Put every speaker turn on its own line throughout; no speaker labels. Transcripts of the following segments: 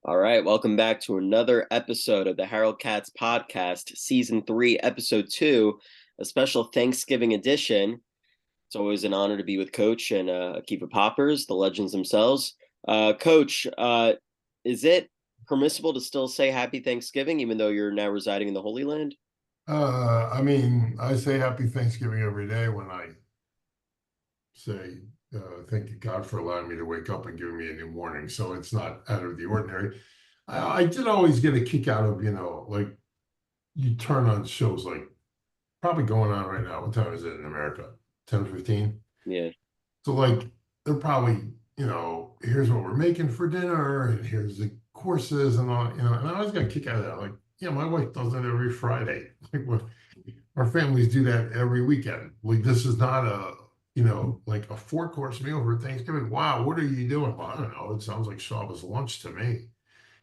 All right, welcome back to another episode of the Harold Katz podcast, season 3, episode 2, a special Thanksgiving edition. It's always an honor to be with Coach and Akiva Poppers, the legends themselves. Coach, is it permissible to still say Happy Thanksgiving, even though you're now residing in the Holy Land?
I say happy Thanksgiving every day when I say, thank you God for allowing me to wake up and giving me a new morning. So it's not out of the ordinary. I did always get a kick out of, like you turn on shows like probably going on right now. What time is it in America? 10:15.
Yeah,
So like they're probably, here's what we're making for dinner and here's the courses and all, and I always got a kick out of that. Like, yeah, my wife does that every Friday. Like what our families do that every weekend. Like this is not like a 4-course meal for Thanksgiving. Wow, what are you doing? Well, I don't know. It sounds like Shabbos lunch to me.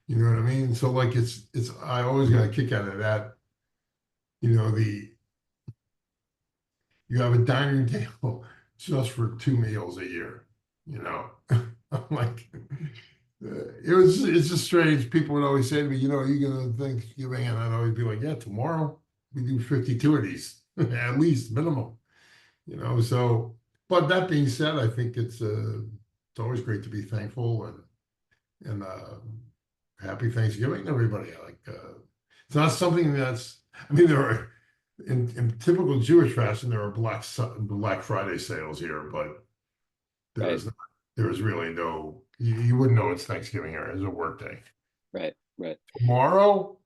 You know what I mean? So like it's I always got a kick out of that. The you have a dining table just for 2 meals a year. I'm like it's just strange. People would always say to me, are you gonna Thanksgiving? And I'd always be like, yeah, tomorrow we do 52 of these at least minimum. So but that being said, I think it's always great to be thankful and happy Thanksgiving, everybody. It's not something that's I mean there are in typical Jewish fashion there are Black Friday sales here, but there
right,
is not, there is really no you wouldn't know it's Thanksgiving here. It's a work day.
right, right.
Tomorrow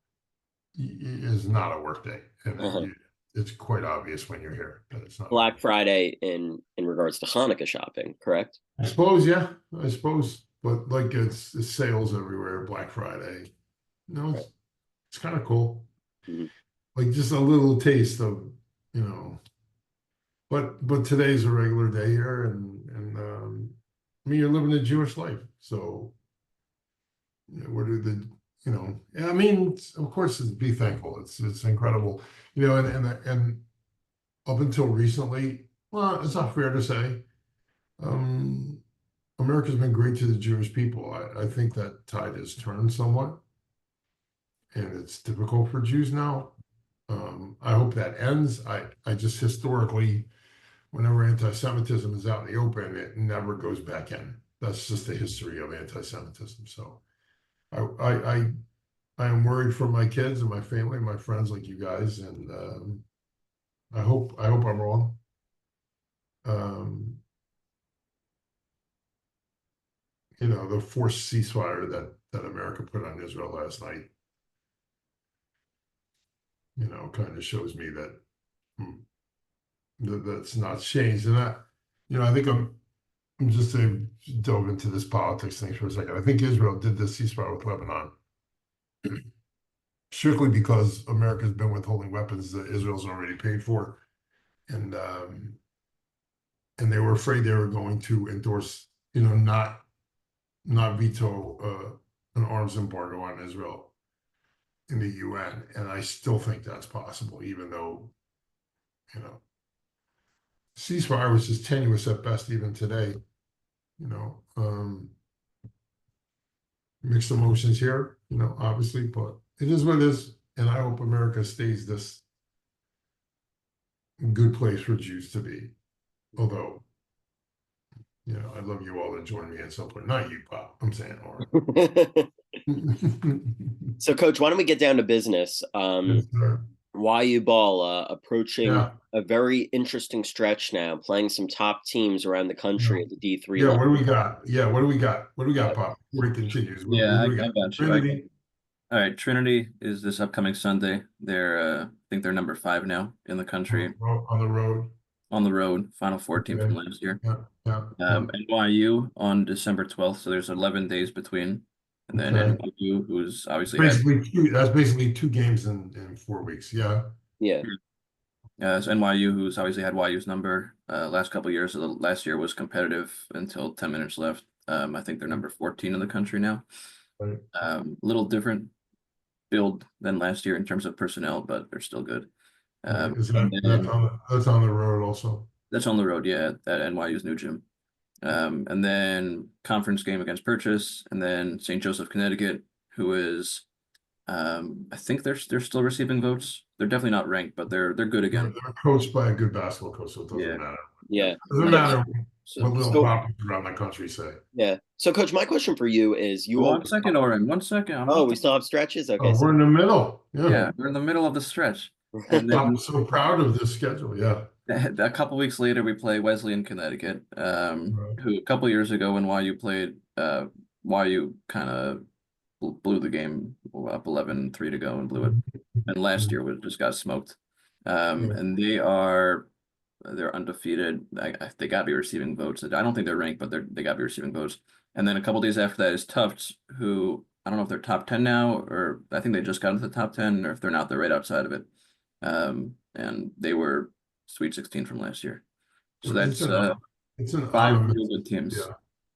is not a work day, and
Uh-huh.
it's quite obvious when you're here that it's not a
Black
work.
Friday in regards to Hanukkah shopping, correct?
I suppose, yeah, I suppose, but like it's sales everywhere, Black Friday. No,
Right.
it's kind of cool.
Mhm.
Like just a little taste of, you know, but today's a regular day here, and I mean you're living a Jewish life, so what are the yeah, I mean, of course, be thankful. It's incredible, and up until recently, well, it's not fair to say. Um, America's been great to the Jewish people. I think that tide has turned somewhat, and it's difficult for Jews now. I hope that ends. I just historically, whenever anti-Semitism is out in the open, it never goes back in. That's just the history of anti-Semitism. So I I I, I am worried for my kids and my family, and my friends like you guys, and I hope I'm wrong. Um, the forced ceasefire that America put on Israel last night, kind of shows me that, hmm, that's not changed. And I think I'm just to delve into this politics thing for a second. I think Israel did this ceasefire with Lebanon strictly because America's been withholding weapons that Israel's already paid for, and and they were afraid they were going to endorse, not veto an arms embargo on Israel in the UN. And I still think that's possible, even though, you know, ceasefire was just tenuous at best, even today, you know. Mixed emotions here, obviously, but it is what it is. And I hope America stays this good place for Jews to be. Although, I'd love you all to join me at some point. Not you, Pop. I'm saying, or
So, Coach, why don't we get down to business?
yes, sir.
YU Ball approaching
Yeah,
a very interesting stretch now, playing some top teams around the
yeah,
country at the D3
yeah. What do
level.
we got? Yeah, what do we got? What do we got,
Uh,
Pop? Before he continues, what
Yeah,
do we got?
I got you. I got
Trinity.
you. All right, Trinity is this upcoming Sunday. I think they're number 5 now in the country
On the road.
on the road, Final Four team from
Okay.
last year.
Yeah, yeah, yeah.
NYU on December 12th, so there's 11 days between. And then
Okay.
NYU, who's obviously had,
That's basically 2 games in 4 weeks. Yeah.
yeah,
so NYU, who's obviously had YU's number last couple of years. So the last year was competitive until 10 minutes left. I think they're number 14 in the country now.
Right.
A little different build than last year in terms of personnel, but they're still good.
Right. Is
And
that
then
that's on the road also?
that's on the road, yeah, at NYU's new gym. And then conference game against Purchase, and then St. Joseph, Connecticut, who is, I think they're still receiving votes. They're definitely not ranked, but they're good again.
They're coached by a good basketball coach, so it doesn't
Yeah.
matter.
Yeah.
Doesn't
Yeah.
matter what little
So-
poppers around the country say.
Yeah. So, Coach, my question for you is: you
One
always
second, Oren. 1 second.
Oh, we still have stretches. Okay,
Oh, we're in the middle.
Yeah, we're in the middle of the stretch, and then
I'm so proud of this schedule. Yeah.
a couple weeks later we play Wesleyan, Connecticut,
Right.
who a couple years ago when YU played, YU kind of blew the game up 11-3 to go and blew it, and last year we just got smoked. And they're undefeated. They got to be receiving votes. I don't think they're ranked, but they got to be receiving votes. And then a couple days after that is Tufts, who I don't know if they're top 10 now, or I think they just got into the top 10, or if they're not, they're right outside of it. And they were Sweet 16 from last year. So that's
it's an
5 really good teams.
Yeah.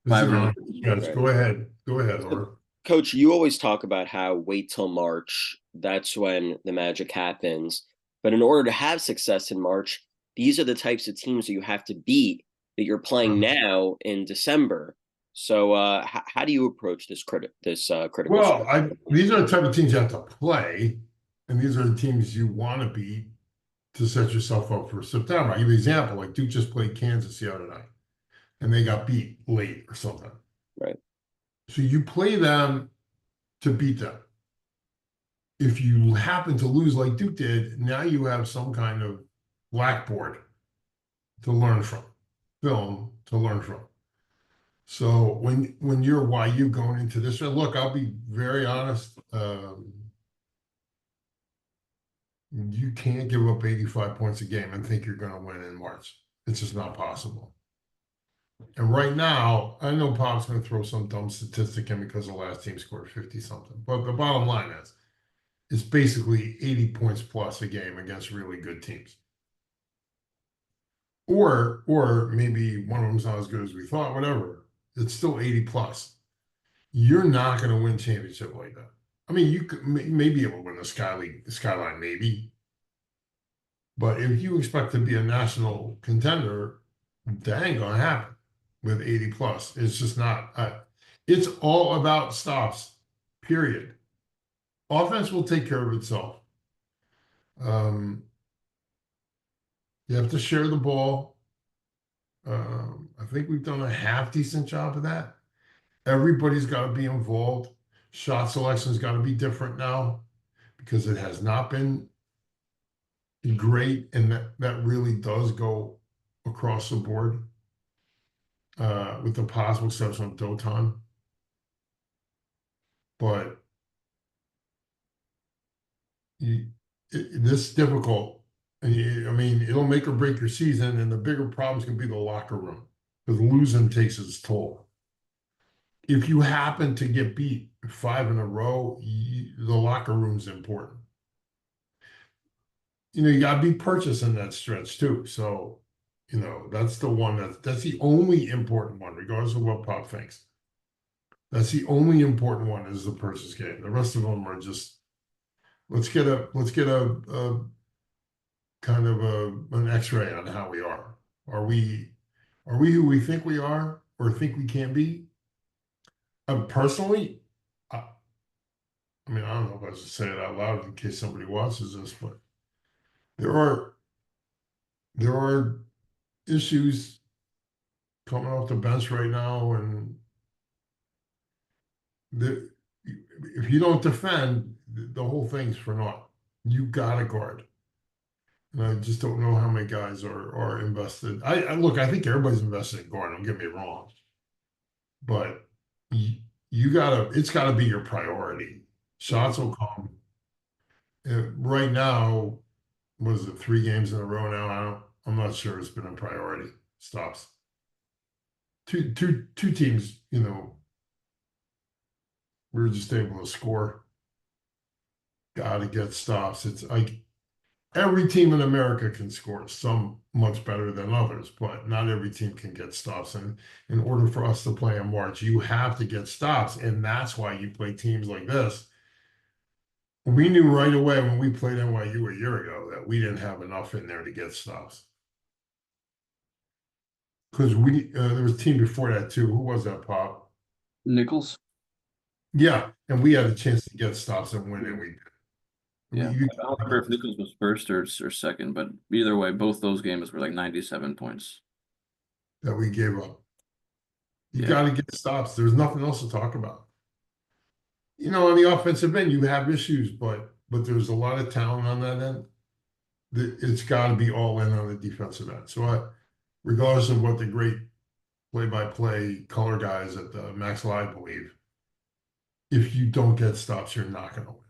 5 really good teams.
Yes, go ahead. Go ahead, Laura.
Coach, you always talk about how wait till March. That's when the magic happens. But in order to have success in March, these are the types of teams that you have to beat that you're playing now in December. So how do you approach this critical?
Well, these are the type of teams you have to play, and these are the teams you want to beat to set yourself up for September. I'll give you an example. Like Duke just played Kansas the other night, and they got beat late or something.
Right.
So you play them to beat them. If you happen to lose like Duke did, now you have some kind of blackboard to learn from, film to learn from. So when you're YU going into this, look, I'll be very honest. You can't give up 85 points a game and think you're going to win in March. It's just not possible. And right now, I know Pop's going to throw some dumb statistic in because the last team scored 50 something. But the bottom line is, it's basically 80 points plus a game against really good teams. Or maybe one of them's not as good as we thought, whatever. It's still 80 plus. You're not going to win championship like that. I mean, you could may be able to win the Skyline, maybe. But if you expect to be a national contender, that ain't going to happen with 80 plus. It's just not. It's all about stops, period. Offense will take care of itself. You have to share the ball. I think we've done a half decent job of that. Everybody's got to be involved. Shot selection's got to be different now because it has not been great, and that really does go across the board with the possible exception of Doton. But this is difficult. I mean, it'll make or break your season, and the bigger problems can be the locker room because losing takes its toll. If you happen to get beat 5 in a row, the locker room's important. You got to be purchasing that stretch too. So, that's the one that's the only important one, regardless of what Pop thinks. That's the only important one is the purchase game. The rest of them are just let's get a kind of an X-ray on how we are. Are we who we think we are or think we can be? Personally, I mean, I don't know if I should say it out loud in case somebody watches this, but there are issues coming off the bench right now, and if you don't defend, the whole thing's for naught. You got to guard. And I just don't know how many guys are invested. I look, I think everybody's invested in guard. Don't get me wrong, but it's got to be your priority. Shots will come. Right now, was it 3 games in a row now? I'm not sure it's been a priority. Stops. Two teams, we were just able to score. Got to get stops. It's like every team in America can score, some much better than others, but not every team can get stops. And in order for us to play in March, you have to get stops. And that's why you play teams like this. We knew right away when we played NYU a year ago that we didn't have enough in there to get stops. Because there was a team before that too. Who was that, Pop?
Nichols.
Yeah, and we had a chance to get stops and win, and we did.
Yeah,
You
I don't remember if Nichols was first or second, but either way, both those games were like 97 points.
that we gave up. You
Yeah.
got to get stops. There's nothing else to talk about. On the offensive end, you have issues, but there's a lot of talent on that end. It's got to be all in on the defensive end. So, regardless of what the great play-by-play color guys at the Max Live believe, if you don't get stops, you're not going to win.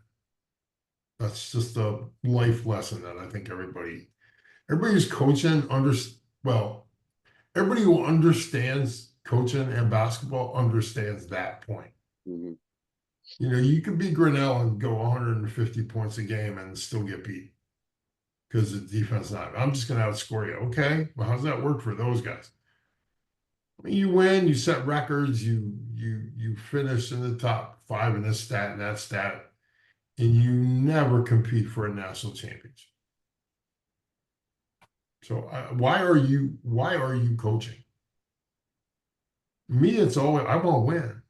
That's just a life lesson that I think everybody who's coaching well, everybody who understands coaching and basketball understands that point.
Mm-hmm.
You could be Grinnell and go 150 points a game and still get beat because the defense not. I'm just going to outscore you. Okay, well, how's that work for those guys? I mean, you win, you set records, you finish in the top 5 in this stat and that stat, and you never compete for a national championship. So why are you coaching? Me, it's always I want to win.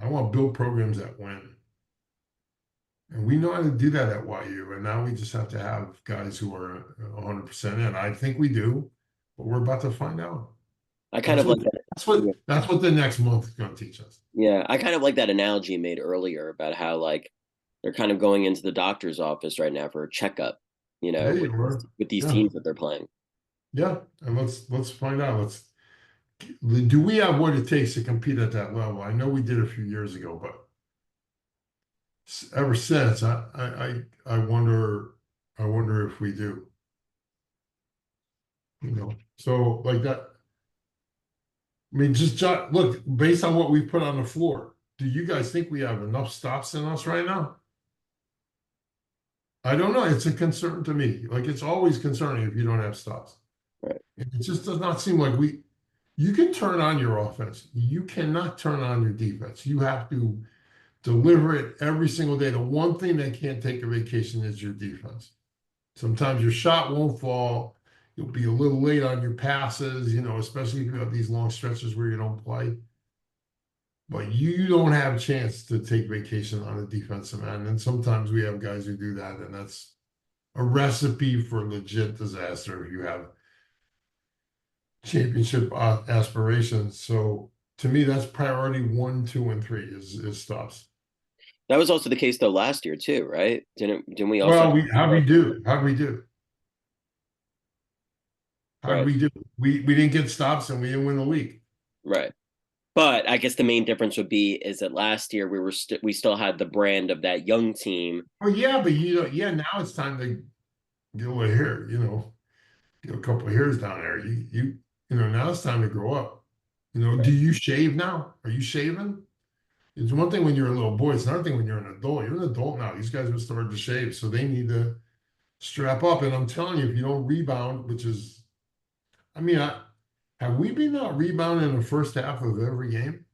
I want to build programs that win. And we know how to do that at YU. And now we just have to have guys who are 100% in. I think we do, but we're about to find out.
I kind of like that.
That's what the next month is going to teach us.
Yeah, I kind of like that analogy you made earlier about how like they're kind of going into the doctor's office right now for a checkup, with these teams that they're playing.
Yeah, and let's find out. Do we have what it takes to compete at that level? I know we did a few years ago, but ever since, I wonder if we do. So like that. I mean, just look, based on what we put on the floor, do you guys think we have enough stops in us right now? I don't know. It's a concern to me. Like, it's always concerning if you don't have stops.
Right.
It just does not seem like you can turn on your offense. You cannot turn on your defense. You have to deliver it every single day. The one thing that can't take a vacation is your defense. Sometimes your shot won't fall. You'll be a little late on your passes, especially if you have these long stretches where you don't play. But you don't have a chance to take vacation on a defensive end. And sometimes we have guys who do that, and that's a recipe for legit disaster if you have championship aspirations. So to me, that's priority 1, 2, and 3 is stops.
That was also the case though last year too, right? Didn't we also?
Well, how'd we do?
Right.
We didn't get stops and we didn't win the league.
Right. But I guess the main difference would be is that last year we still had the brand of that young team.
Oh yeah, but now it's time to get a little hair, get a couple of hairs down there. Now it's time to grow up.
Right.
Do you shave now? Are you shaving? It's one thing when you're a little boy. It's another thing when you're an adult. You're an adult now. These guys have started to shave, so they need to strap up. And I'm telling you, if you don't rebound, have we been not rebounding in the first half of every game?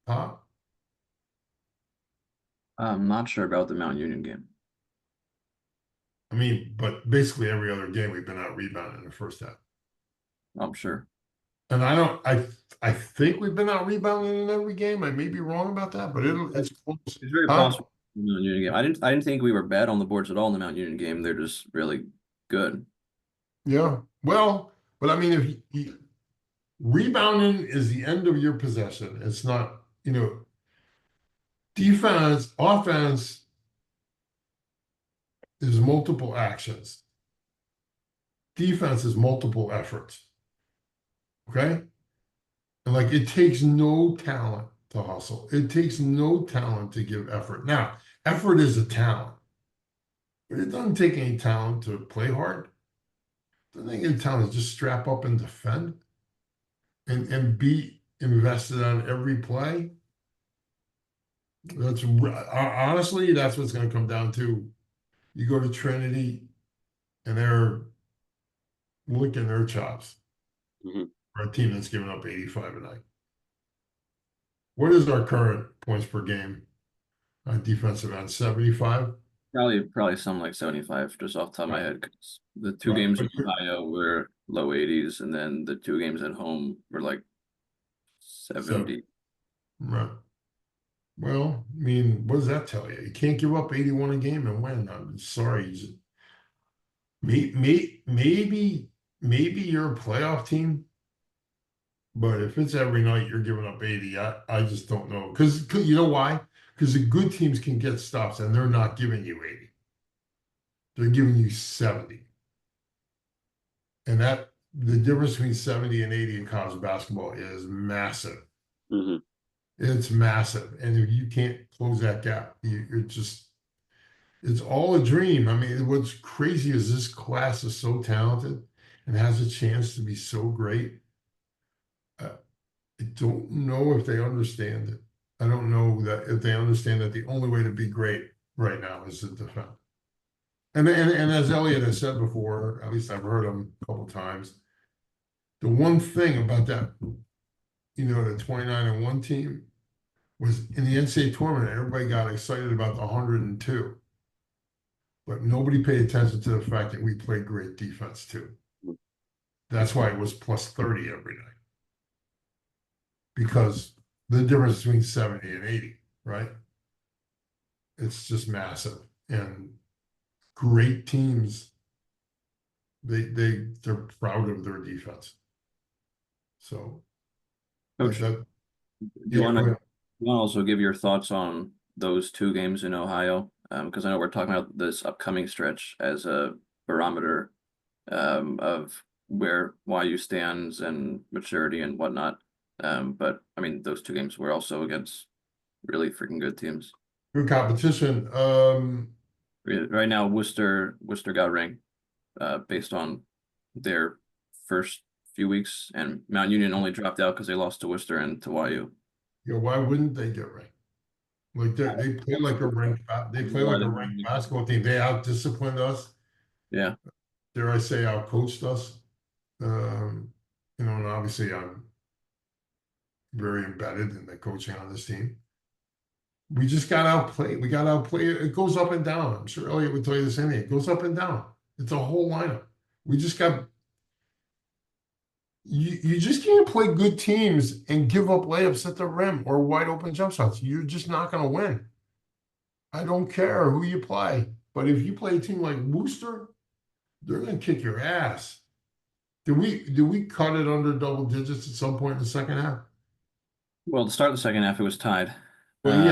Huh?
I'm not sure about the Mount Union game.
But basically every other game we've been out rebounding in the first half.
I'm sure.
And I think we've been out rebounding in every game. I may be wrong about that, but it's close.
It's very possible. The Mount Union game. I didn't think we were bad on the boards at all in the Mount Union game. They're just really good.
Yeah. Well, but if rebounding is the end of your possession. It's not, defense, offense is multiple actions. Defense is multiple efforts. Okay? And it takes no talent to hustle. It takes no talent to give effort. Now, effort is a talent, but it doesn't take any talent to play hard. It doesn't take any talent to just strap up and defend and be invested on every play. That's honestly, that's what's going to come down to. You go to Trinity and they're licking their chops for a team that's giving up 85 a night. What is our current points per game on defensive end? 75?
Probably something like 75, just off the top of my head. Because the two games in Ohio were low 80s, and then the two games at home were like 70.
Right. Well, I mean, what does that tell you? You can't give up 81 a game and win. I'm sorry. Maybe you're a playoff team, but if it's every night you're giving up 80, I just don't know. Because you know why? Because the good teams can get stops and they're not giving you 80. They're giving you 70. And the difference between 70 and 80 in college basketball is massive.
Mm-hmm.
It's massive. And if you can't close that gap, it's all a dream. I mean, what's crazy is this class is so talented and has a chance to be so great. I don't know if they understand it. I don't know that if they understand that the only way to be great right now is to defend. And as Elliot has said before, at least I've heard him a couple times, the one thing about that, the 29-1 team was in the NCAA tournament, everybody got excited about the 102. But nobody paid attention to the fact that we played great defense too. That's why it was plus 30 every night. Because the difference between 70 and 80, right? It's just massive. And great teams, they're proud of their defense. So
Coach,
that,
do
yeah,
you want
go
to
ahead.
also give your thoughts on those two games in Ohio? Because I know we're talking about this upcoming stretch as a barometer of where YU stands and maturity and whatnot. But I mean, those two games were also against really freaking good teams.
Good competition.
Right now, Worcester got ranked based on their first few weeks, and Mount Union only dropped out because they lost to Worcester and to YU.
Why wouldn't they get ranked? Like they play like a ranked basketball team. They out disciplined us.
Yeah.
Dare I say out coached us. And obviously I'm very embedded in the coaching on this team. We just got outplayed. We got outplayed. It goes up and down. I'm sure Elliot would tell you the same thing. It goes up and down. It's a whole lineup. We just got you just can't play good teams and give up layups at the rim or wide open jump shots. You're just not going to win. I don't care who you play, but if you play a team like Worcester, they're going to kick your ass. Did we cut it under double digits at some point in the second half?
Well, to start the second half, it was tied.
Well,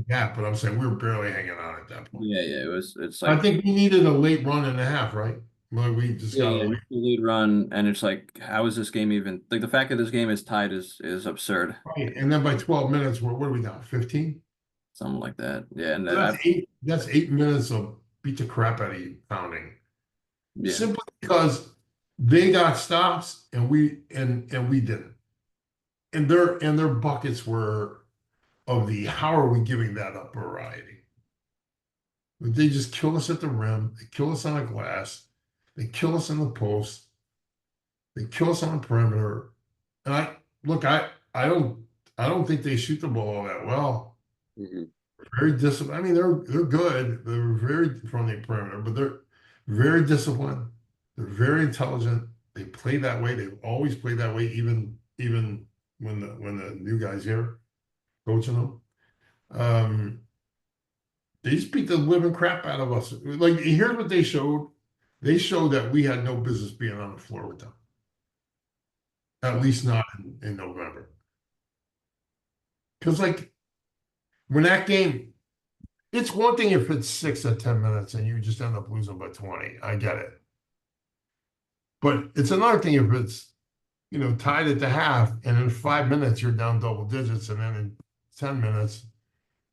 yeah, but I'm saying we were barely hanging on at that point.
Yeah, it's
I
like
think we needed a late run and a half, right? Like we just got
the lead run, and it's like, how is this game even like the fact that this game is tied is absurd.
right. And then by 12 minutes, what are we down? 15?
Something like that. Yeah, and
So that's 8 minutes of beat the crap out of you pounding.
yeah.
Simply because they got stops and we didn't. And their buckets were of the how are we giving that up variety. They just kill us at the rim, they kill us on the glass, they kill us in the post, they kill us on the perimeter. And I don't think they shoot the ball all that well.
Mm-hmm.
Very disciplined. I mean, they're good. They're very from the perimeter, but they're very disciplined. They're very intelligent. They play that way. They've always played that way, even when the new guys here coaching them. They just beat the living crap out of us. Like, here's what they showed. They showed that we had no business being on the floor with them. At least not in November. Because like when that game, it's one thing if it's 6 or 10 minutes and you just end up losing by 20. I get it. But it's another thing if it's, tied at the half and in 5 minutes you're down double digits and then in 10 minutes,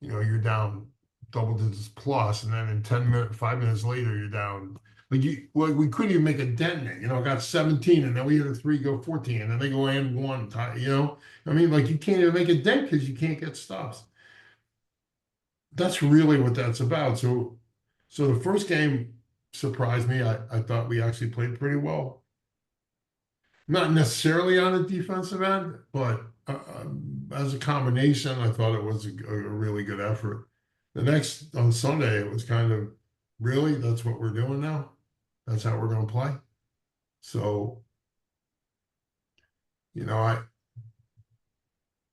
you're down double digits plus, and then in 5 minutes later you're down. We couldn't even make a dent in it. Got 17 and then we hit a 3, go 14, and then they go and 1, I mean, you can't even make a dent because you can't get stops. That's really what that's about. So the first game surprised me. I thought we actually played pretty well. Not necessarily on the defensive end, but as a combination, I thought it was a really good effort. On Sunday, it was kind of, really, that's what we're doing now? That's how we're going to play? So,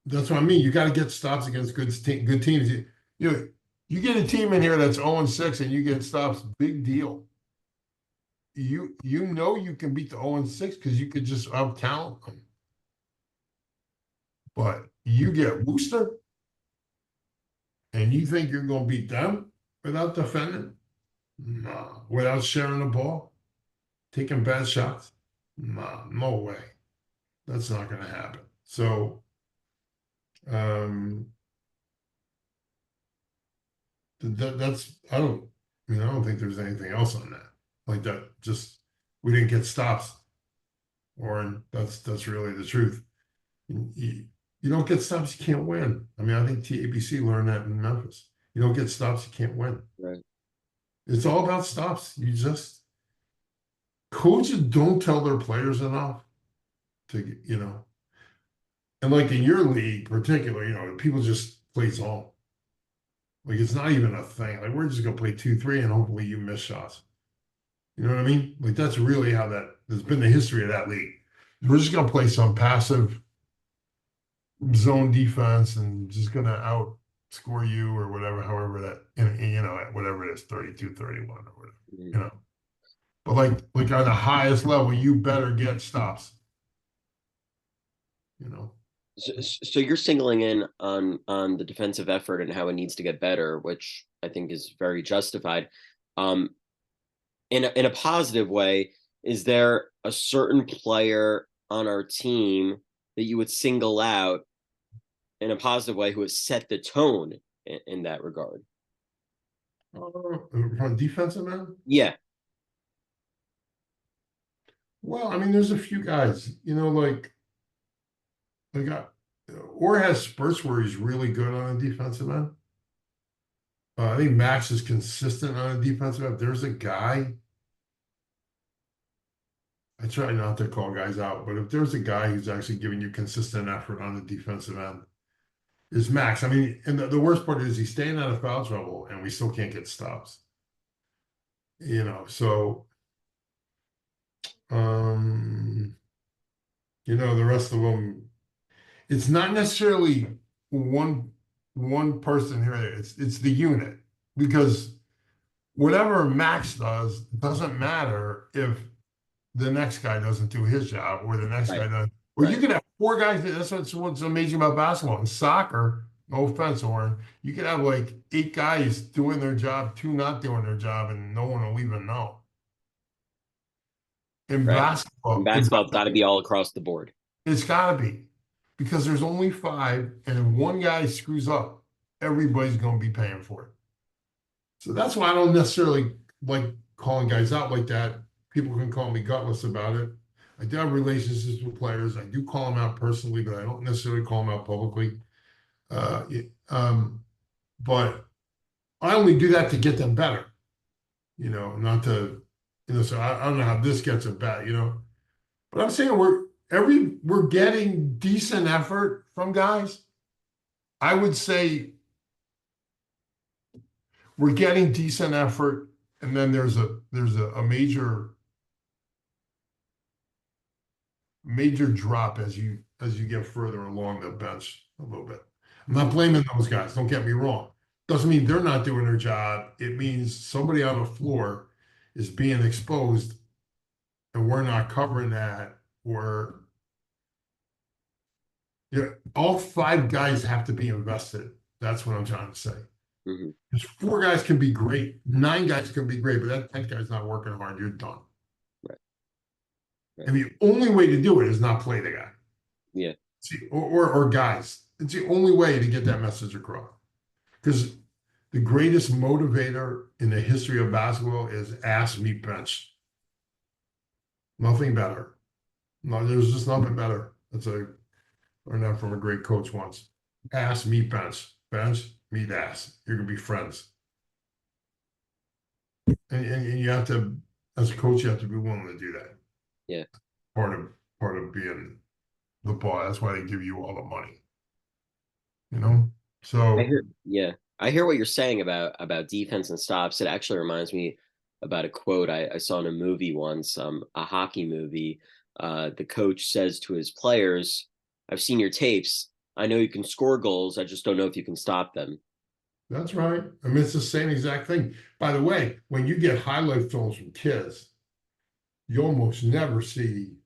That's what I mean. You got to get stops against good teams. You get a team in here that's 0-6 and you get stops, big deal. You you can beat the 0-6 because you could just out talent them. But you get Worcester and you think you're going to beat them without defending? Nah. Without sharing the ball? Taking bad shots? Nah, no way. That's not going to happen. So, that's I don't think there's anything else on that like that. Just we didn't get stops, Warren. That's really the truth. You don't get stops, you can't win. I mean, I think TABC learned that in Memphis. You don't get stops, you can't win.
Right.
It's all about stops. Coaches don't tell their players enough to, and like in your league particular, people just play zone. Like it's not even a thing. Like we're just gonna play 2-3 and hopefully you miss shots. You know what I mean? Like that's really how that's been the history of that league. We're just gonna play some passive zone defense and just gonna outscore you or whatever, however that, whatever it is, 32-31 or whatever, But like on the highest level, you better get stops.
So you're singling in on the defensive effort and how it needs to get better, which I think is very justified. In a positive way, is there a certain player on our team that you would single out in a positive way who has set the tone in that regard?
From defensive end?
Yeah.
Well, I mean, there's a few guys, like Orr has spurts where he's really good on a defensive end. I think Max is consistent on a defensive end. There's a guy. I try not to call guys out, but if there's a guy who's actually giving you consistent effort on the defensive end, is Max. I mean, and the worst part is he's staying out of foul trouble, and we still can't get stops. So the rest of them, it's not necessarily one person here. It's the unit, because whatever Max does doesn't matter if the next guy doesn't do his job or the next guy doesn't. Or you could have 4 guys. That's what's amazing about basketball. In soccer, no offense, Warren, you could have like 8 guys doing their job, 2 not doing their job, and no one will even know. In basketball,
it's got to be all across the board.
It's got to be, because there's only 5, and if one guy screws up, everybody's going to be paying for it. So that's why I don't necessarily like calling guys out like that. People can call me gutless about it. I do have relationships with players. I do call them out personally, but I don't necessarily call them out publicly. But I only do that to get them better, not to, so I don't know how this gets them bad, but I'm saying we're getting decent effort from guys. I would say we're getting decent effort, and then there's a major drop as you get further along the bench a little bit. I'm not blaming those guys, don't get me wrong. Doesn't mean they're not doing their job. It means somebody on the floor is being exposed and we're not covering that, or all 5 guys have to be invested. That's what I'm trying to say. Because 4 guys can be great, 9 guys can be great, but that 10th guy's not working hard, you're done. Right. And the only way to do it is not play the guy.
Yeah.
See, or guys. It's the only way to get that message across. Because the greatest motivator in the history of basketball is ass meet bench. Nothing better. No, there's just nothing better. Learned that from a great coach once. Ass meet bench. Bench meet ass. You're gonna be friends. And you have to, as a coach, you have to be willing to do that.
Yeah.
Part of being the boss. That's why they give you all the money. So
I hear what you're saying about defense and stops. It actually reminds me about a quote I saw in a movie once, a hockey movie. The coach says to his players, "I've seen your tapes. I know you can score goals. I just don't know if you can stop them.
That's right. I mean, it's the same exact thing. By the way, when you get highlight films from kids, you almost never see,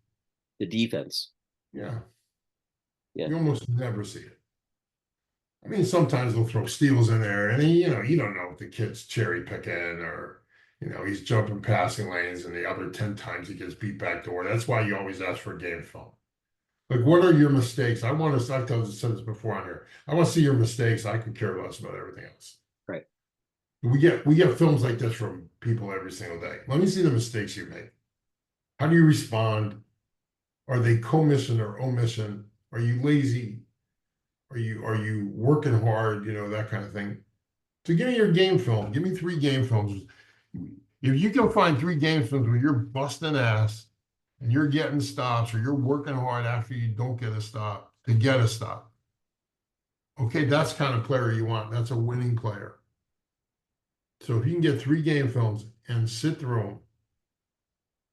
The defense.
yeah,
Yeah.
you almost never see it. I mean, sometimes they'll throw steals in there, and you don't know if the kid's cherry picking or, he's jumping passing lanes, and the other 10 times he gets beat back door. That's why you always ask for a game film. Like, what are your mistakes? I've said this before on here. I want to see your mistakes. I could care less about everything else.
Right.
We get films like this from people every single day. Let me see the mistakes you make. How do you respond? Are they commission or omission? Are you lazy? Are you working hard? That kind of thing. So give me your game film. Give me 3 game films. If you can find 3 game films where you're busting ass and you're getting stops, or you're working hard after you don't get a stop to get a stop, okay, that's the kind of player you want. That's a winning player. So if you can get 3 game films and sit through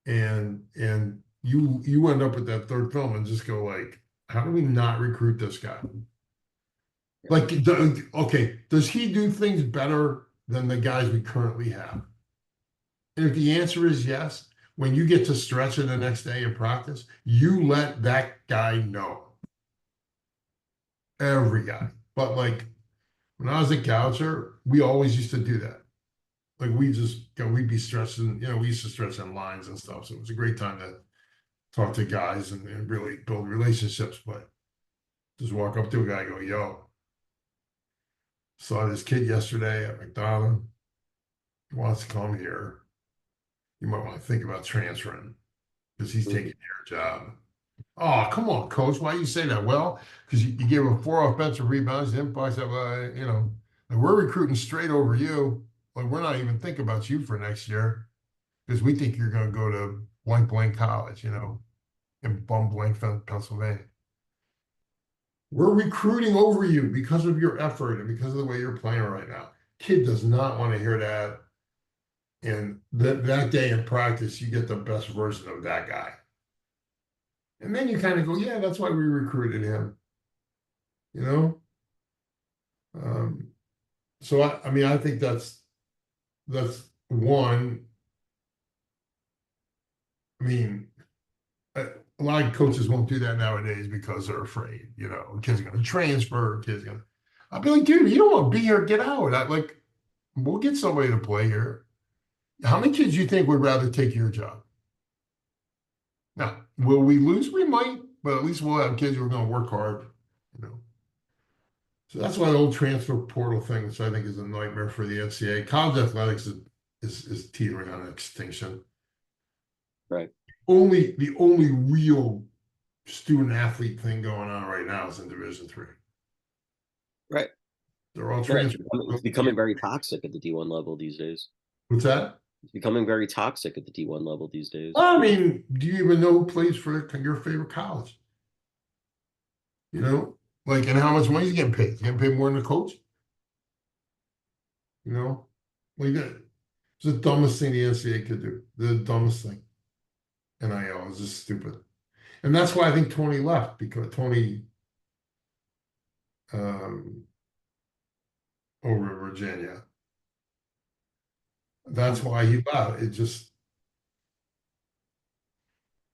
them, and you end up with that 3rd film and just go like, how do we not recruit this guy? Like, okay, does he do things better than the guys we currently have? And if the answer is yes, when you get to stretch it the next day in practice, you let that guy know. Every guy. But like, when I was a Goucher, we always used to do that. Like, we'd be stretching, we used to stretch on lines and stuff. So it was a great time to talk to guys and really build relationships. But just walk up to a guy and go, yo, saw this kid yesterday at McDonald's. He wants to come here. You might want to think about transferring because he's taking your job. Oh, come on, coach. Why do you say that? Well, because you gave him 4 offensive rebounds, the impact of, like, we're recruiting straight over you. Like, we're not even thinking about you for next year because we think you're going to go to blank college, in blank, Pennsylvania. We're recruiting over you because of your effort and because of the way you're playing right now. Kid does not want to hear that. And that day in practice, you get the best version of that guy. And then you kind of go, yeah, that's why we recruited him. So I mean, I think that's one. I mean, a lot of coaches won't do that nowadays because they're afraid, kids are going to transfer, I'll be like, dude, you don't want to be here, get out. We'll get somebody to play here. How many kids do you think would rather take your job? Now, will we lose? We might, but at least we'll have kids who are going to work hard, So that's why the whole transfer portal thing, which I think is a nightmare for the NCAA. College athletics is teetering on extinction.
Right.
The only real student athlete thing going on right now is in Division III.
Right.
They're all
Right.
transfer.
It's becoming very toxic at the D1 level these days.
What's that?
It's becoming very toxic at the D1 level these days.
I mean, do you even know who plays for your favorite college? Like, and how much money is he getting paid? He's getting paid more than the coach? Like that. It's the dumbest thing the NCAA could do. The dumbest thing. NIL is just stupid. And that's why I think Tony left, because Tony over in Virginia. That's why he left.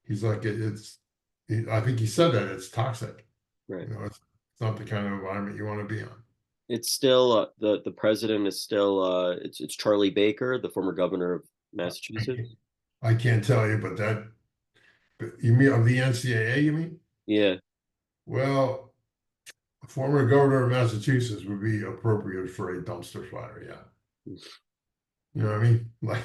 He's like, I think he said that it's toxic.
Right.
It's not the kind of environment you want to be on.
It's still the president is still it's Charlie Baker, the former governor of Massachusetts.
I can't tell you, but you mean of the NCAA, you mean?
Yeah.
Well, former governor of Massachusetts would be appropriate for a dumpster fire, yeah. You know what I mean? Like,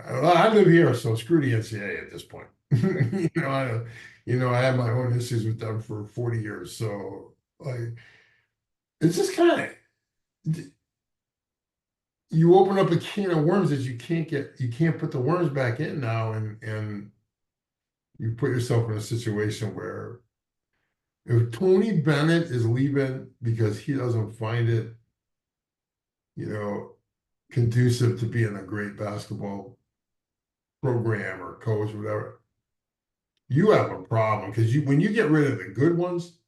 I live here, so screw the NCAA at this point. I have my own issues with them for 40 years, so like, it's just kind of, you open up a can of worms that you can't put the worms back in now, and you put yourself in a situation where if Tony Bennett is leaving because he doesn't find it, conducive to being a great basketball program or coach or whatever, you have a problem, because when you get rid of the good ones,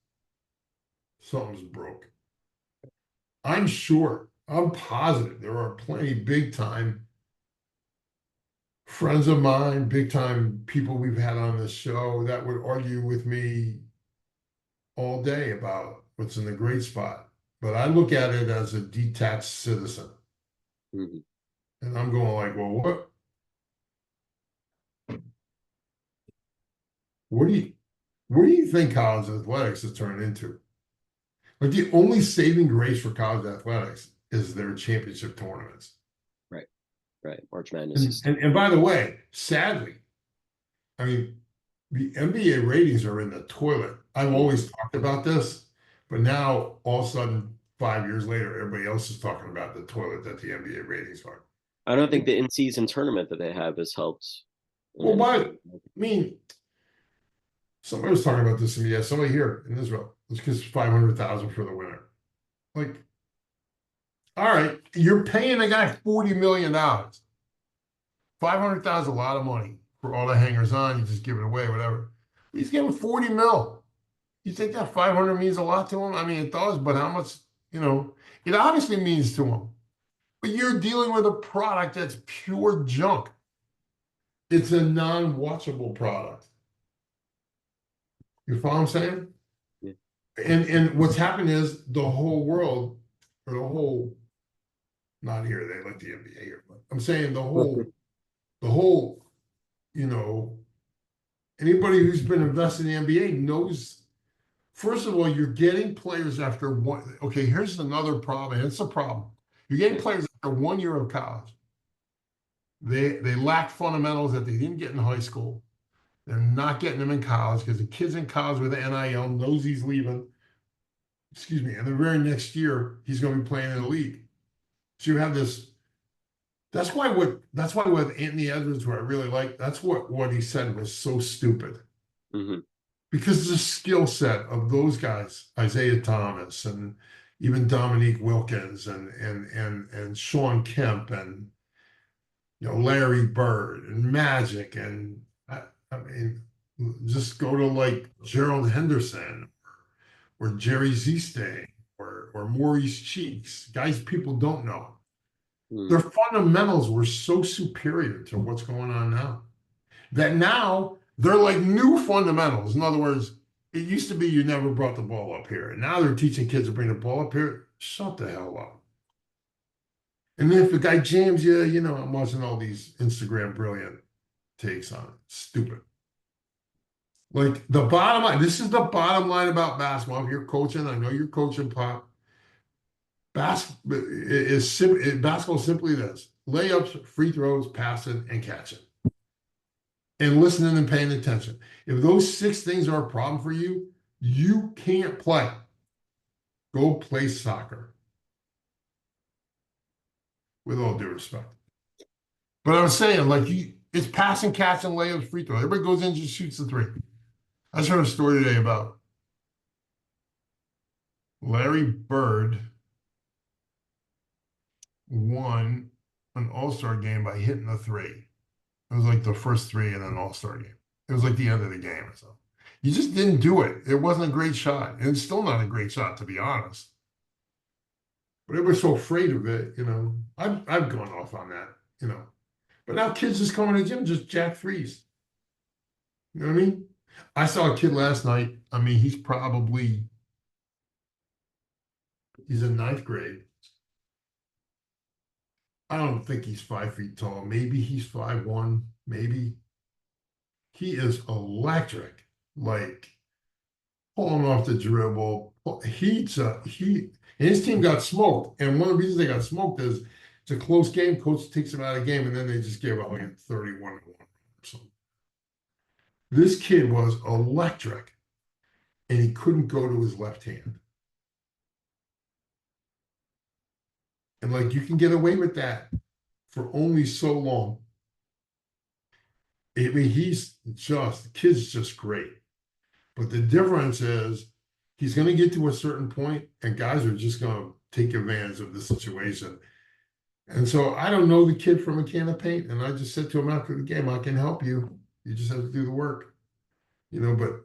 something's broke. I'm sure, I'm positive there are plenty big time friends of mine, big time people we've had on this show that would argue with me all day about what's in the great spot. But I look at it as a detached citizen.
Mhm.
And I'm going like, well, what do you think college athletics has turned into? Like the only saving grace for college athletics is their championship tournaments.
Right. Right. March Madness is
And by the way, sadly, I mean, the NBA ratings are in the toilet. I've always talked about this, but now all of a sudden, 5 years later, everybody else is talking about the toilet that the NBA ratings are.
I don't think the in-season tournament that they have has helped.
Well, I mean, somebody was talking about this to me. Yeah, somebody here in Israel. Let's get 500,000 for the winner. Like, all right, you're paying a guy $40 million. 500,000 is a lot of money for all the hangers on. You just give it away, whatever. He's getting 40 mil. You think that 500 means a lot to him? I mean, it does, but how much, it obviously means to him. But you're dealing with a product that's pure junk. It's a non-watchable product. You follow what I'm saying?
Yeah.
And what's happened is the whole world, or the whole, not here, they like the NBA here, but I'm saying the whole, anybody who's been invested in the NBA knows, first of all, you're getting players after one. Okay, here's another problem. It's a problem. You're getting players after 1 year of college. They lack fundamentals that they didn't get in high school. They're not getting them in college because the kid's in college with the NIL knows he's leaving. Excuse me. And the very next year, he's going to be playing in the league. So you have this. That's why with Anthony Edwards, who I really like, that's what he said was so stupid.
Mm-hmm.
Because the skill set of those guys, Isaiah Thomas and even Dominique Wilkins and Sean Kemp and Larry Bird and Magic and I mean just go to like Gerald Henderson or Jerry Ziste or Maurice Cheeks, guys people don't know. Their fundamentals were so superior to what's going on now that now they're like new fundamentals. In other words, it used to be you never brought the ball up here. And now they're teaching kids to bring the ball up here. Shut the hell up. And then if the guy jams you, I'm watching all these Instagram brilliant takes on it. Stupid. Like the bottom line, this is the bottom line about basketball. If you're coaching, I know you're coaching, Pop. Basketball is simply this: layups, free throws, passing, and catching. And listening and paying attention. If those 6 things are a problem for you, you can't play. Go play soccer. With all due respect. But I'm saying, like, it's passing, catching, layups, free throw. Everybody goes in and just shoots the 3. I just heard a story today about Larry Bird won an All-Star game by hitting a 3. It was like the first 3 in an All-Star game. It was like the end of the game or something. You just didn't do it. It wasn't a great shot. And it's still not a great shot, to be honest. But everybody's so afraid of it, I've gone off on that, But now kids just come in the gym, just jack threes. You know what I mean? I saw a kid last night. I mean, he's in 9th grade. I don't think he's 5 feet tall. Maybe he's 5'1", maybe. He is electric, like pulling off the dribble. And his team got smoked. And one of the reasons they got smoked is it's a close game. Coach takes them out of the game, and then they just gave up like 31-1 or something. This kid was electric, and he couldn't go to his left hand. And like you can get away with that for only so long. I mean, the kid's just great. But the difference is he's going to get to a certain point, and guys are just going to take advantage of the situation. And so I don't know the kid from a can of paint. And I just said to him after the game, I can help you. You just have to do the work.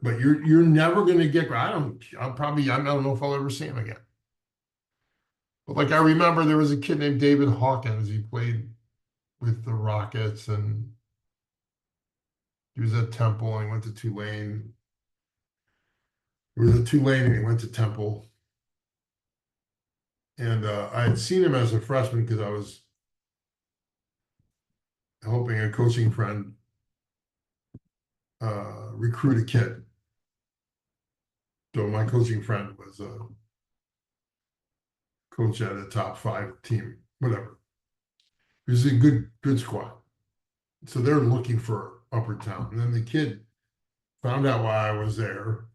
but you're never going to get. I don't know if I'll ever see him again. But like I remember, there was a kid named David Hawkins. He played with the Rockets, and he was at Temple, and he went to Tulane. He was at Tulane, and he went to Temple. And I had seen him as a freshman because I was helping a coaching friend recruit a kid. So my coaching friend was a coach at a top 5 team, whatever. It was a good squad. So they're looking for upper talent. And then the kid found out why I was there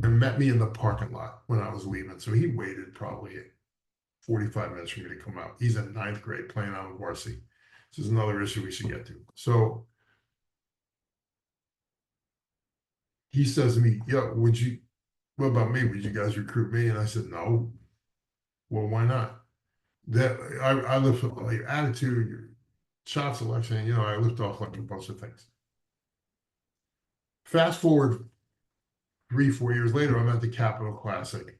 and met me in the parking lot when I was leaving. So he waited probably 45 minutes for me to come out. He's in 9th grade playing on varsity. This is another issue we should get to. So he says to me, "Yo, what about me? Would you guys recruit me?" And I said, "No." Well, why not? That I lift off your attitude, your shot selection, I lift off like a bunch of things. Fast forward 3-4 years later, I'm at the Capitol Classic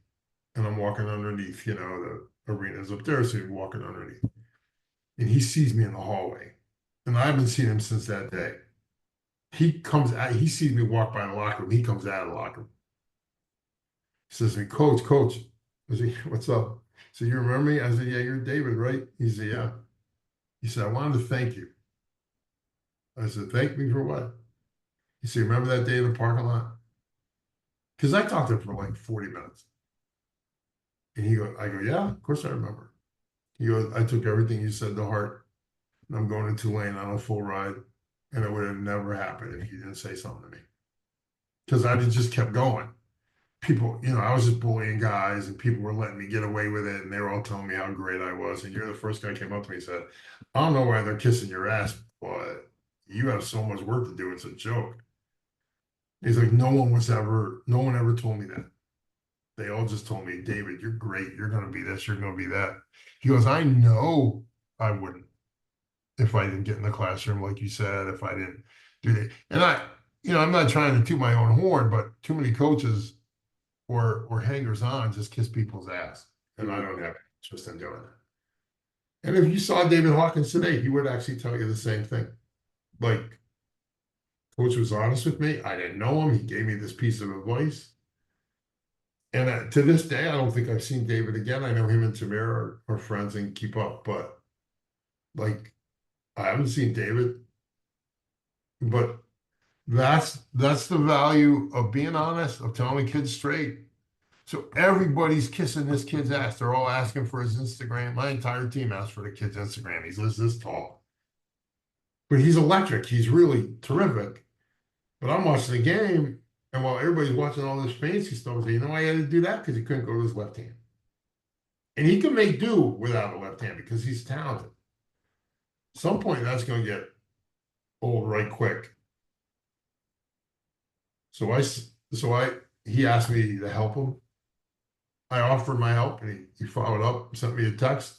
and I'm walking underneath, the arena's up there, so you're walking underneath. And he sees me in the hallway. And I haven't seen him since that day. He sees me walk by the locker room. He comes out of the locker room. He says to me, Coach. I said, "What's up?" So you remember me? I said, "Yeah, you're David, right?" He said, "Yeah." He said, "I wanted to thank you." I said, "Thank me for what?" He said, "Remember that day in the parking lot?" Because I talked to him for like 40 minutes. And I go, "Yeah, of course I remember." He goes, "I took everything you said to heart. And I'm going to Tulane on a full ride. And it would have never happened if you didn't say something to me." Because I just kept going. People, I was just bullying guys and people were letting me get away with it. And they were all telling me how great I was. And you're the first guy who came up to me and said, "I don't know why they're kissing your ass, but you have so much work to do. It's a joke." He's like, no one ever told me that. They all just told me, "David, you're great. You're going to be this. You're going to be that." He goes, "I know I wouldn't if I didn't get in the classroom, like you said, if I didn't do that." And I'm not trying to toot my own horn, but too many coaches or hangers on just kiss people's ass. And I don't have interest in doing that. And if you saw David Hawkins today, he would actually tell you the same thing. Like, Coach was honest with me. I didn't know him. He gave me this piece of advice. And to this day, I don't think I've seen David again. I know him and Tamir are friends and keep up, but like, I haven't seen David. But that's the value of being honest, of telling kids straight. So everybody's kissing this kid's ass. They're all asking for his Instagram. My entire team asked for the kid's Instagram. He's this tall. But he's electric. He's really terrific. But I'm watching the game, and while everybody's watching all this fancy stuff, I say, I had to do that because he couldn't go to his left hand. And he can make do without a left hand because he's talented. At some point, that's going to get old right quick. He asked me to help him. I offered my help, and he followed up, sent me a text.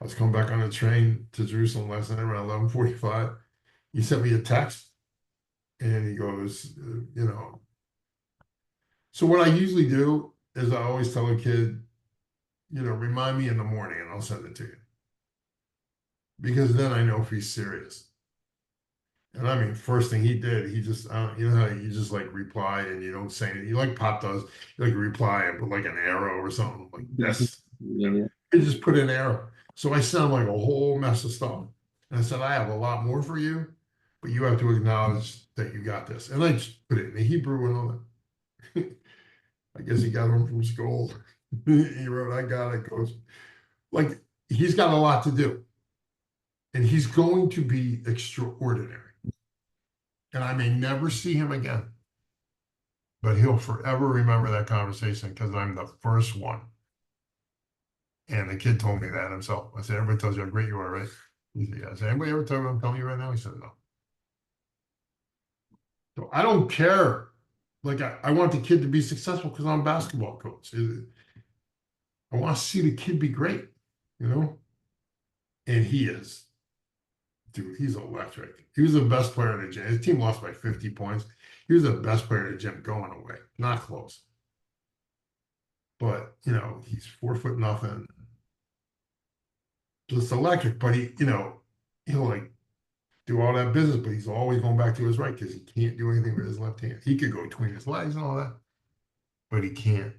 I was coming back on the train to Jerusalem last night around 11:45. He sent me a text, and he goes, So what I usually do is I always tell a kid, remind me in the morning, and I'll send it to you. Because then I know if he's serious. And I mean, first thing he did, he just, how you just like reply and you don't say anything. You like Pop does, you like reply and put like an arrow or something like this.
Yeah.
You just put an arrow. So I sent him like a whole mess of stuff. And I said, "I have a lot more for you, but you have to acknowledge that you got this." And I just put it in the Hebrew and all that. I guess he got home from school. He wrote, "I got it, Coach." Like, he's got a lot to do. And he's going to be extraordinary. And I may never see him again. But he'll forever remember that conversation because I'm the first one. And the kid told me that himself. I said, "Everybody tells you how great you are, right?" He said, "Yeah." I said, "Anybody ever tell you what I'm telling you right now?" He said, "No." So I don't care. Like, I want the kid to be successful because I'm a basketball coach. I want to see the kid be great, And he is. dude, he's electric. He was the best player in the gym. His team lost by 50 points. He was the best player in the gym going away. Not close. But, he's 4 foot nothing. Just electric. But he'll like do all that business, but he's always going back to his right because he can't do anything with his left hand. He could go between his legs and all that, but he can't.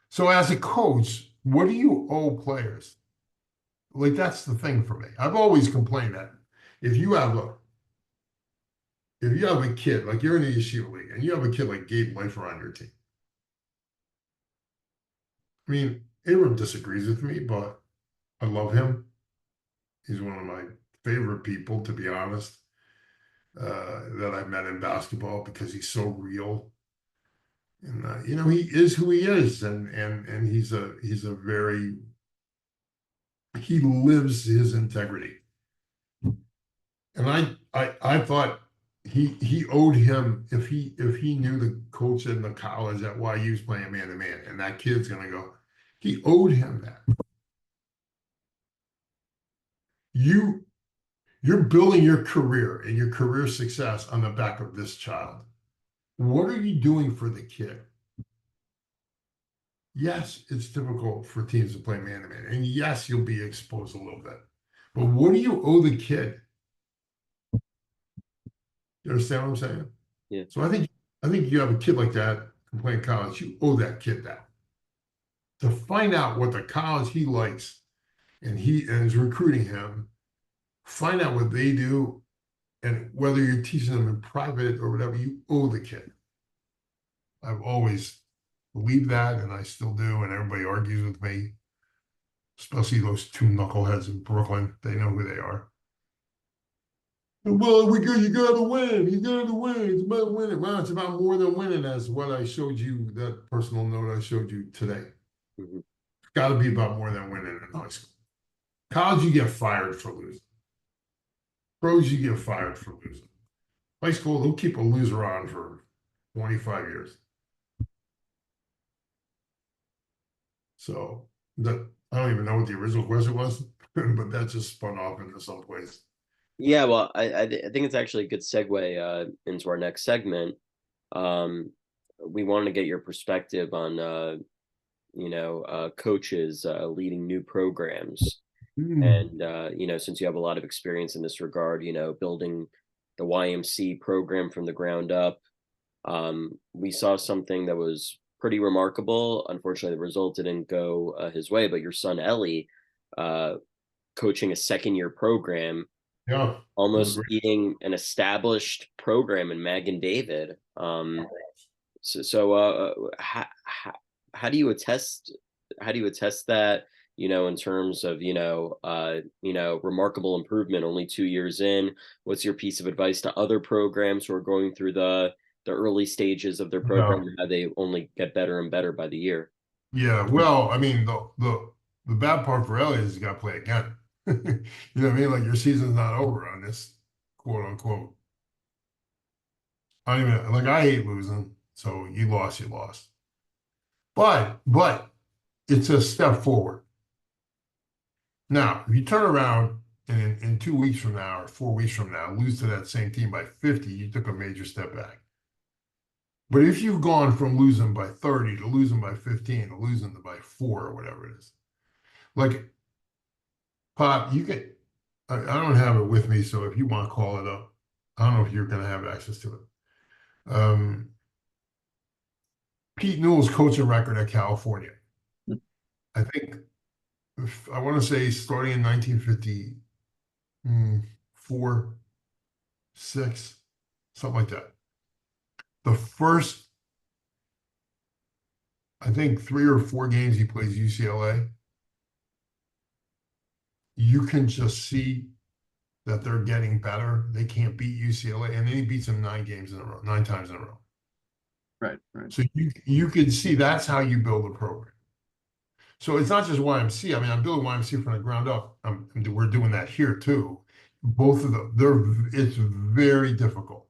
So as a coach, what do you owe players? Like, that's the thing for me. I've always complained that if you have a kid, like you're in the Yeshiva League, and you have a kid like Gabe Leifer on your team. I mean, Abram disagrees with me, but I love him. He's one of my favorite people, to be honest, that I've met in basketball because he's so real. And he is who he is, and he's a very, he lives his integrity. And I thought he owed him, if he knew the coach in the college at YU's playing man to man, and that kid's gonna go, he owed him that. You're building your career and your career success on the back of this child. What are you doing for the kid? Yes, it's difficult for teams to play man to man, and yes, you'll be exposed a little bit. But what do you owe the kid? You understand what I'm saying?
Yeah.
So I think you have a kid like that playing college, you owe that kid that. To find out what the college he likes and is recruiting him, find out what they do, and whether you're teaching them in private or whatever, you owe the kid. I've always believed that, and I still do, and everybody argues with me, especially those two knuckleheads in Brooklyn. They know who they are. Well, you gotta win. You gotta win. It's about winning. Well, it's about more than winning, as what I showed you, that personal note I showed you today.
Mm-hmm.
It's got to be about more than winning in high school. College, you get fired for losing. Pros, you get fired for losing. High school, they'll keep a loser on for 25 years. So that, I don't even know what the original question was, but that just spun off into someplace.
Yeah, well, I think it's actually a good segue into our next segment. We wanted to get your perspective on coaches leading new programs. And since you have a lot of experience in this regard, building the YMC program from the ground up, we saw something that was pretty remarkable. Unfortunately, the result didn't go his way, but your son Ellie coaching a second-year program,
Yeah,
almost beating an established program in Mag and David. How do you attest that, in terms of, remarkable improvement only 2 years in? What's your piece of advice to other programs who are going through the early stages of their program, and how they only get better and better by the year?
Yeah, well, I mean, the bad part for Elliot is you got to play again. You know what I mean? Like, your season's not over on this, quote unquote. I don't even, like, I hate losing. So you lost. But it's a step forward. Now, if you turn around and in 2 weeks from now or 4 weeks from now, lose to that same team by 50, you took a major step back. But if you've gone from losing by 30 to losing by 15 to losing by 4 or whatever it is, like, Pop, you can, I don't have it with me, so if you want to call it up, I don't know if you're going to have access to it. Pete Newell's coaching record at California. I think, I want to say starting in 1954, 6, something like that. The first, I think, 3 or 4 games he plays UCLA, you can just see that they're getting better. They can't beat UCLA, and then he beats them 9 times in a row.
Right.
So you can see that's how you build a program. So it's not just YMC. I mean, I'm building YMC from the ground up. We're doing that here too. Both of them, it's very difficult.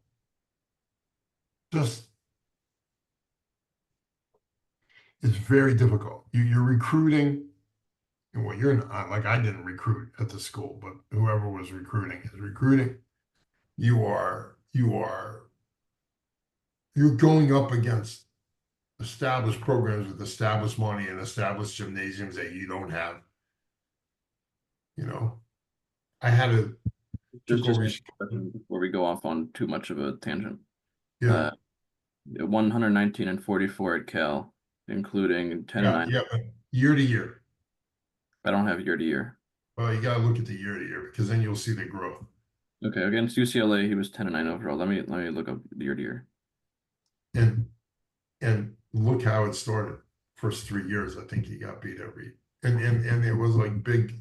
It's very difficult. You're recruiting And what you're not, like, I didn't recruit at the school, but whoever was recruiting is recruiting. You're going up against established programs with established money and established gymnasiums that you don't have. You know, I had to took
Just
over.
before we go off on too much of a tangent.
Yeah,
119 and 44 at Cal, including 10 and 9.
yeah, but year to year.
I don't have year to year.
Well, you got to look at the year to year because then you'll see the growth.
Okay, against UCLA, he was 10 and 9 overall. Let me look up year to year.
And look how it started. First 3 years, I think he got beat every, and it was like big.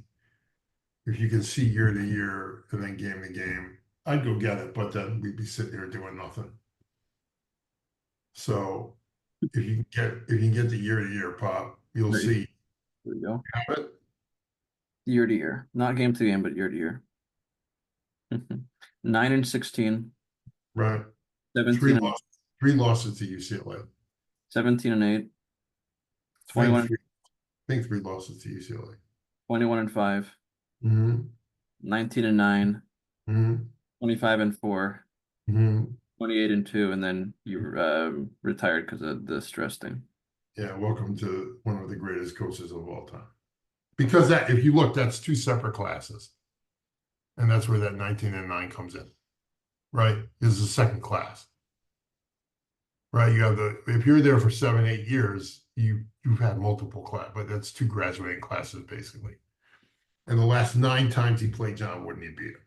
If you can see year to year and then game to game, I'd go get it, but then we'd be sitting here doing nothing. So if you can get the year to year pop, you'll see.
There we go.
Have it.
Year to year, not game to game, but year to year. 9 and 16.
Right.
17
Three losses to UCLA.
17 and 8. 21.
I think three losses to UCLA.
21 and 5.
Mm-hmm.
19 and 9.
Mm-hmm.
25 and 4.
Mm-hmm.
28 and 2, and then you retired because of the stress thing.
Yeah, welcome to one of the greatest coaches of all time. Because that, if you look, that's two separate classes. And that's where that 19 and 9 comes in. Right? This is the second class. Right? You have if you're there for 7, 8 years, you've had multiple class, but that's two graduating classes basically. And the last 9 times he played John Wooden, he beat him.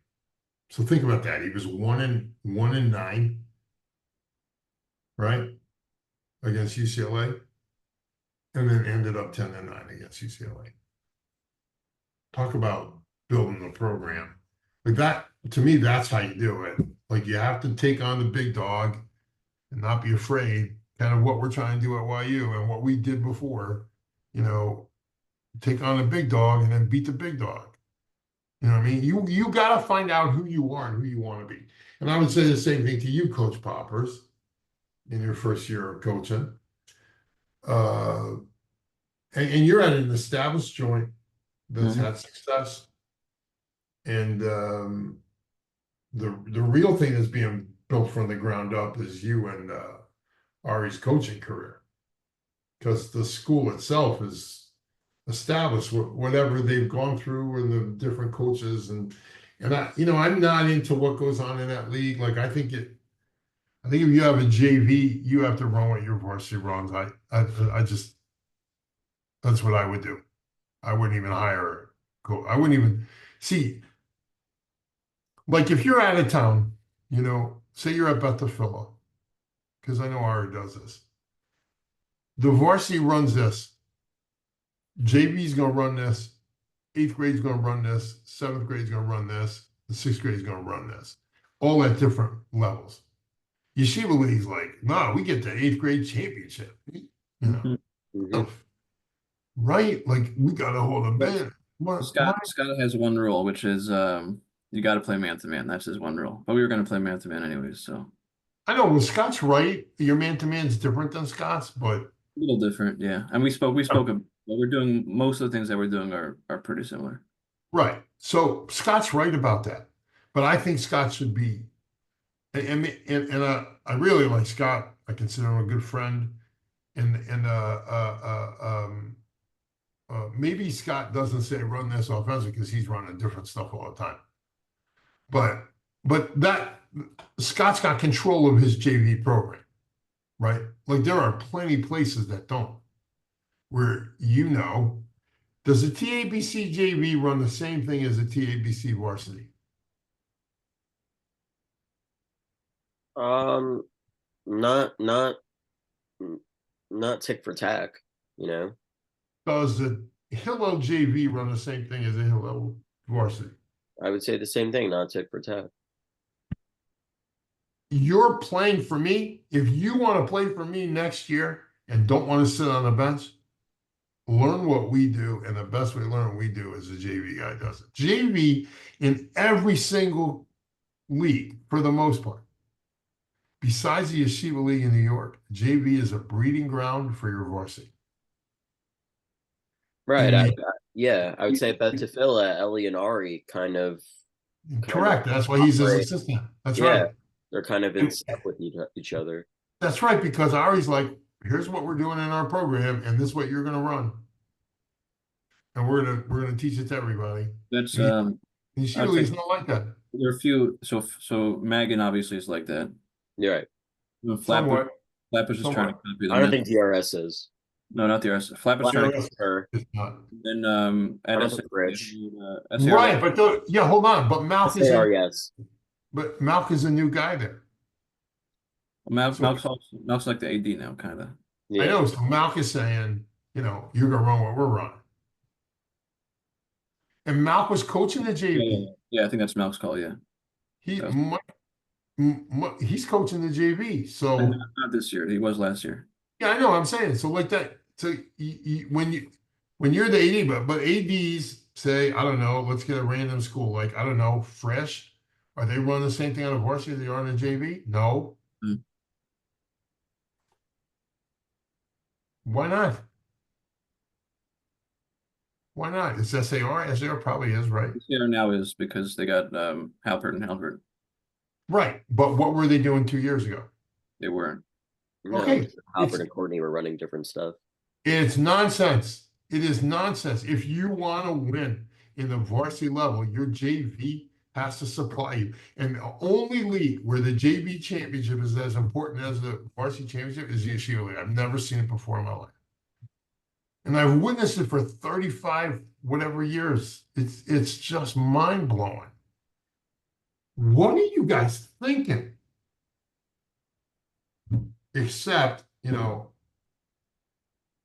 So think about that. He was 1 and 9, right? Against UCLA. And then ended up 10 and 9 against UCLA. Talk about building the program. Like that, to me, that's how you do it. Like you have to take on the big dog and not be afraid, kind of what we're trying to do at YU and what we did before, take on the big dog and then beat the big dog. You know what I mean? You got to find out who you are and who you want to be. And I would say the same thing to you, Coach Poppers, in your first year of coaching. And you're at an established joint that's had success. And the real thing that's being built from the ground up is you and Ari's coaching career. Because the school itself is established, whatever they've gone through and the different coaches. And I'm not into what goes on in that league. Like, I think if you have a JV, you have to run what your varsity runs. I just, that's what I would do. I wouldn't even hire a coach. I wouldn't even see. Like if you're out of town, say you're at Bethel, because I know Ari does this. The varsity runs this. JV's going to run this. 8th grade's going to run this. 7th grade's going to run this. The 6th grade's going to run this. All at different levels. Yeshiva League's like, no, we get the 8th grade championship. Right? Like we got to hold a band.
Scott has one rule, which is you got to play man-to-man. That's his one rule. But we were going to play man-to-man anyways, so.
I know. Well, Scott's right. Your man-to-man is different than Scott's, but
a little different, yeah. And we spoke. What we're doing, most of the things that we're doing are pretty similar.
Right. So Scott's right about that, but I think Scott should be. And I really like Scott. I consider him a good friend, and maybe Scott doesn't say run this offensive because he's running different stuff all the time. But that Scott's got control of his JV program, right? Like there are plenty places that don't. Where does the TABC JV run the same thing as the TABC varsity?
Not tick for tack,
Does the Hillel JV run the same thing as the Hillel varsity?
I would say the same thing, not tick for tack.
You're playing for me. If you want to play for me next year and don't want to sit on the bench, learn what we do. And the best way to learn what we do is the JV guy does it. JV in every single league, for the most part, besides the Yeshiva League in New York, JV is a breeding ground for your varsity.
Right. Yeah, I would say Bet Tefillah, Eli and Ari kind of
Correct. That's why he's his
operate.
assistant. That's
Yeah,
right.
they're kind of in
And
step with each other.
that's right, because Ari's like, here's what we're doing in our program, and this is what you're gonna run. And we're gonna teach it to everybody.
That's
And Yeshiva
I'd
League
say
is not like that.
there are a few. So Megan obviously is like that.
You're right.
Flatbush
Somewhat,
Flatbush is trying to
somewhat.
copy
I
them.
don't think DRS is.
No, not the RS. Flatbush trying to.
DRS
Or
is not.
Then
I
at
don't
SA,
think Rich.
SAR,
Right, but yeah, hold on. But Malk is
SAR, yes.
a new guy there. So
Malk's like the AD now, kind of.
I
Yeah.
know. So Malk is saying, you're gonna run what we're running. And Malk was coaching the JV.
Yeah, I think that's Malk's call. Yeah,
He
that was,
he's coaching the JV.
and
So
not this year. He was last year.
yeah, I know. I'm saying so like that. So when you're the AD, but ADs say, I don't know, let's get a random school like I don't know, Fresh. Are they running the same thing on a varsity as they are on a JV? No.
Mm.
Why not? Why not? It's SAR. SAR probably is, right?
SAR now is because they got Halpert and Halpert.
Right. But what were they doing 2 years ago?
They weren't.
No,
Okay.
Alfred and Courtney were running different stuff.
It's nonsense. It is nonsense. If you want to win in the varsity level, your JV has to supply you. And the only league where the JV championship is as important as the varsity championship is the Yeshiva League. I've never seen it before in my life. And I've witnessed it for 35 whatever years. It's just mind-blowing. What are you guys thinking? Except,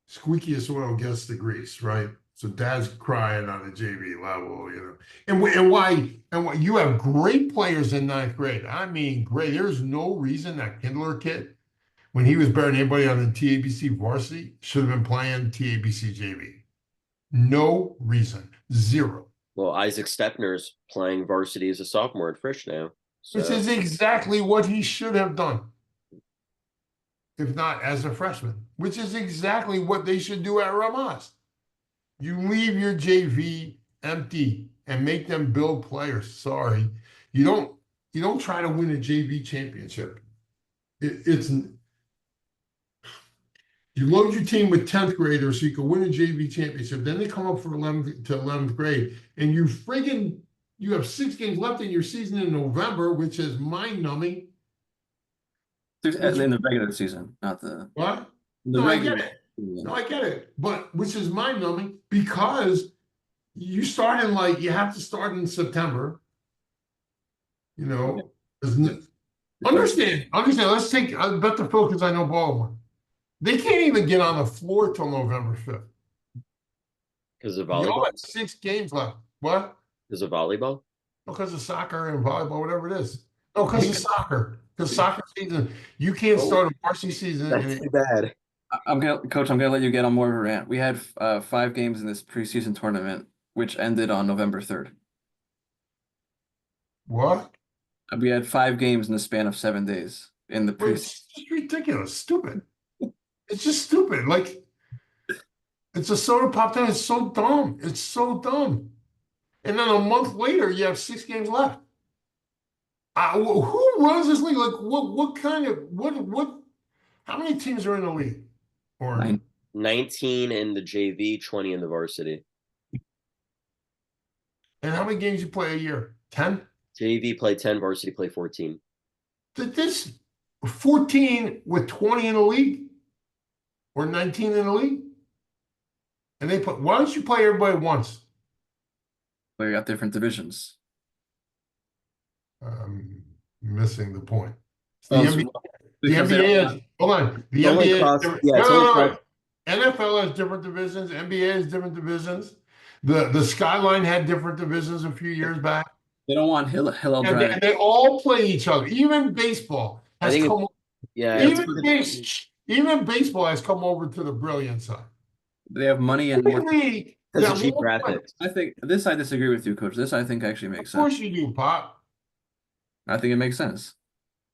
squeakiest oil gets the grease, right? So dad's crying on the JV level, And why you have great players in ninth grade. I mean, great. There's no reason that Kindler kid, when he was better than anybody on the TABC varsity, should have been playing TABC JV. No reason. Zero.
Well, Isaac Stepner's playing varsity as a sophomore at Frisch now. So.
Which is exactly what he should have done. If not as a freshman, which is exactly what they should do at Ramas. You leave your JV empty and make them build players. Sorry. You don't try to win a JV championship. You load your team with 10th graders so you can win a JV championship. Then they come up for 11th to 11th grade, and you have 6 games left in your season in November, which is mind-numbing.
In the regular season, not the
What?
the
No, I
regular.
get it. No, I get it. But which is mind-numbing because you have to start in September. Understand. Let's take I bet the Phil because I know Baldwin. They can't even get on the floor till November 5th.
Because of
Y'all
volleyball?
have 6 games left. What?
Because of volleyball?
Because of soccer and volleyball, whatever it is. No, because of soccer. Because soccer season, you can't start a varsity season.
That's too bad.
Coach, I'm gonna let you get on more of a rant. We had 5 games in this preseason tournament, which ended on November 3rd.
What?
We had 5 games in the span of 7 days in the preseason.
It's just ridiculous. Stupid. It's just stupid. Like, it's a soda pop down. It's so dumb. It's so dumb. And then a month later, you have 6 games left. Who runs this league? Like, how many teams are in the league? Or
19 in the JV, 20 in the varsity.
And how many games you play a year? 10?
JV play 10, varsity play 14.
This 14 with 20 in the league? Or 19 in the league? And why don't you play everybody once?
We got different divisions.
Missing the point. The
NBA
is, hold on. The NBA NFL has different divisions. NBA has different divisions. The Skyline had different divisions a few years back.
They don't want Hillel Drag.
And they all play each other. Even baseball has come. Even baseball has come over to the brilliant side.
They have money and more.
That's a cheap graphic.
I think this I disagree with you, Coach. This I think actually makes sense.
Of course you do, Pop.
I think it makes sense.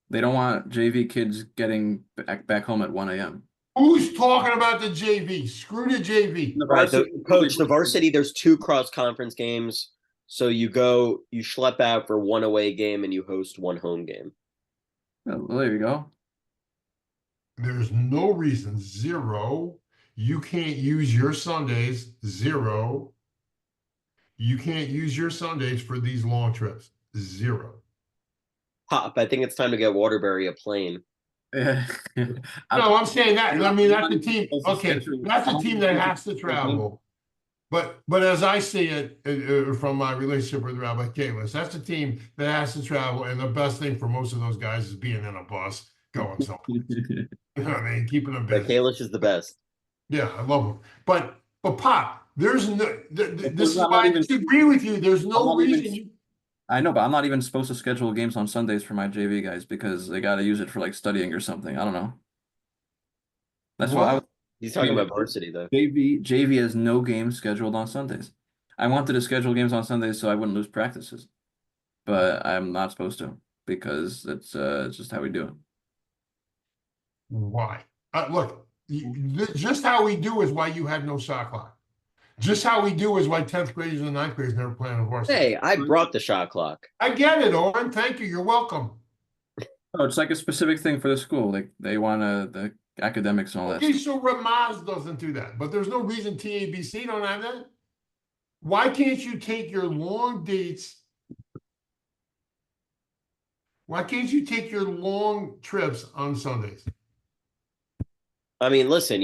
They don't want JV kids getting back home at 1 a.m.
Who's talking about the JV? Screw the JV.
Right, coach, the varsity, there's 2 cross-conference games. So you schlep out for 1 away game and you host 1 home game.
Well, there you go.
There's no reason. 0. You can't use your Sundays. 0. You can't use your Sundays for these long trips. 0.
Pop, I think it's time to get Waterbury a plane.
Yeah.
No, I'm saying that. I mean, that's the team. Okay, that's the team that has to travel. But as I see it from my relationship with Rabbi Kalis, that's the team that has to travel, and the best thing for most of those guys is being in a bus going somewhere. You know what I mean? Keeping them busy.
Kalish is the best.
Yeah, I love him. But Pop, there's no. This is why I disagree with you. There's no reason.
I know, but I'm not even supposed to schedule games on Sundays for my JV guys because they got to use it for like studying or something. I don't know. That's why I was.
He's talking about varsity though.
JV has no games scheduled on Sundays. I wanted to schedule games on Sundays so I wouldn't lose practices, but I'm not supposed to because it's just how we do it.
Why? Look, just how we do is why you had no shot clock. Just how we do is why 10th graders and 9th graders never play on varsity.
Hey, I brought the shot clock.
I get it, Oren. Thank you. You're welcome.
Oh, it's like a specific thing for the school. Like they want the academics and all that.
Okay, so Ramaz doesn't do that, but there's no reason TABC don't have that. Why can't you take your long dates? Why can't you take your long trips on Sundays?
I mean, listen,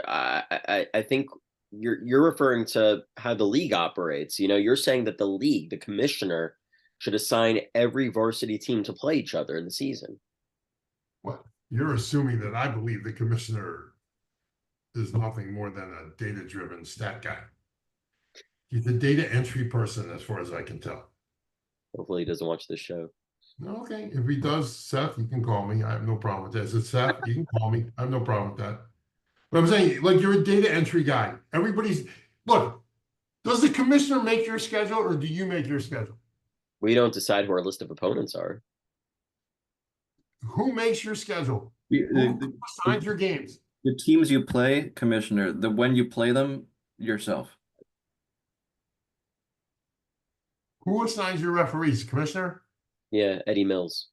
I think you're referring to how the league operates. You know, you're saying that the league, the commissioner, should assign every varsity team to play each other in the season.
What? You're assuming that I believe the commissioner is nothing more than a data-driven stat guy. He's a data entry person, as far as I can tell.
Hopefully, he doesn't watch this show.
Okay, if he does, Seth, you can call me. I have no problem with that. Is it Seth? You can call me. I have no problem with that. But I'm saying, like, you're a data entry guy. Look, does the commissioner make your schedule or do you make your schedule?
We don't decide who our list of opponents are.
Who makes your schedule? Who assigns your games?
The teams you play, commissioner, when you play them, yourself.
Who assigns your referees? Commissioner?
Yeah, Eddie Mills.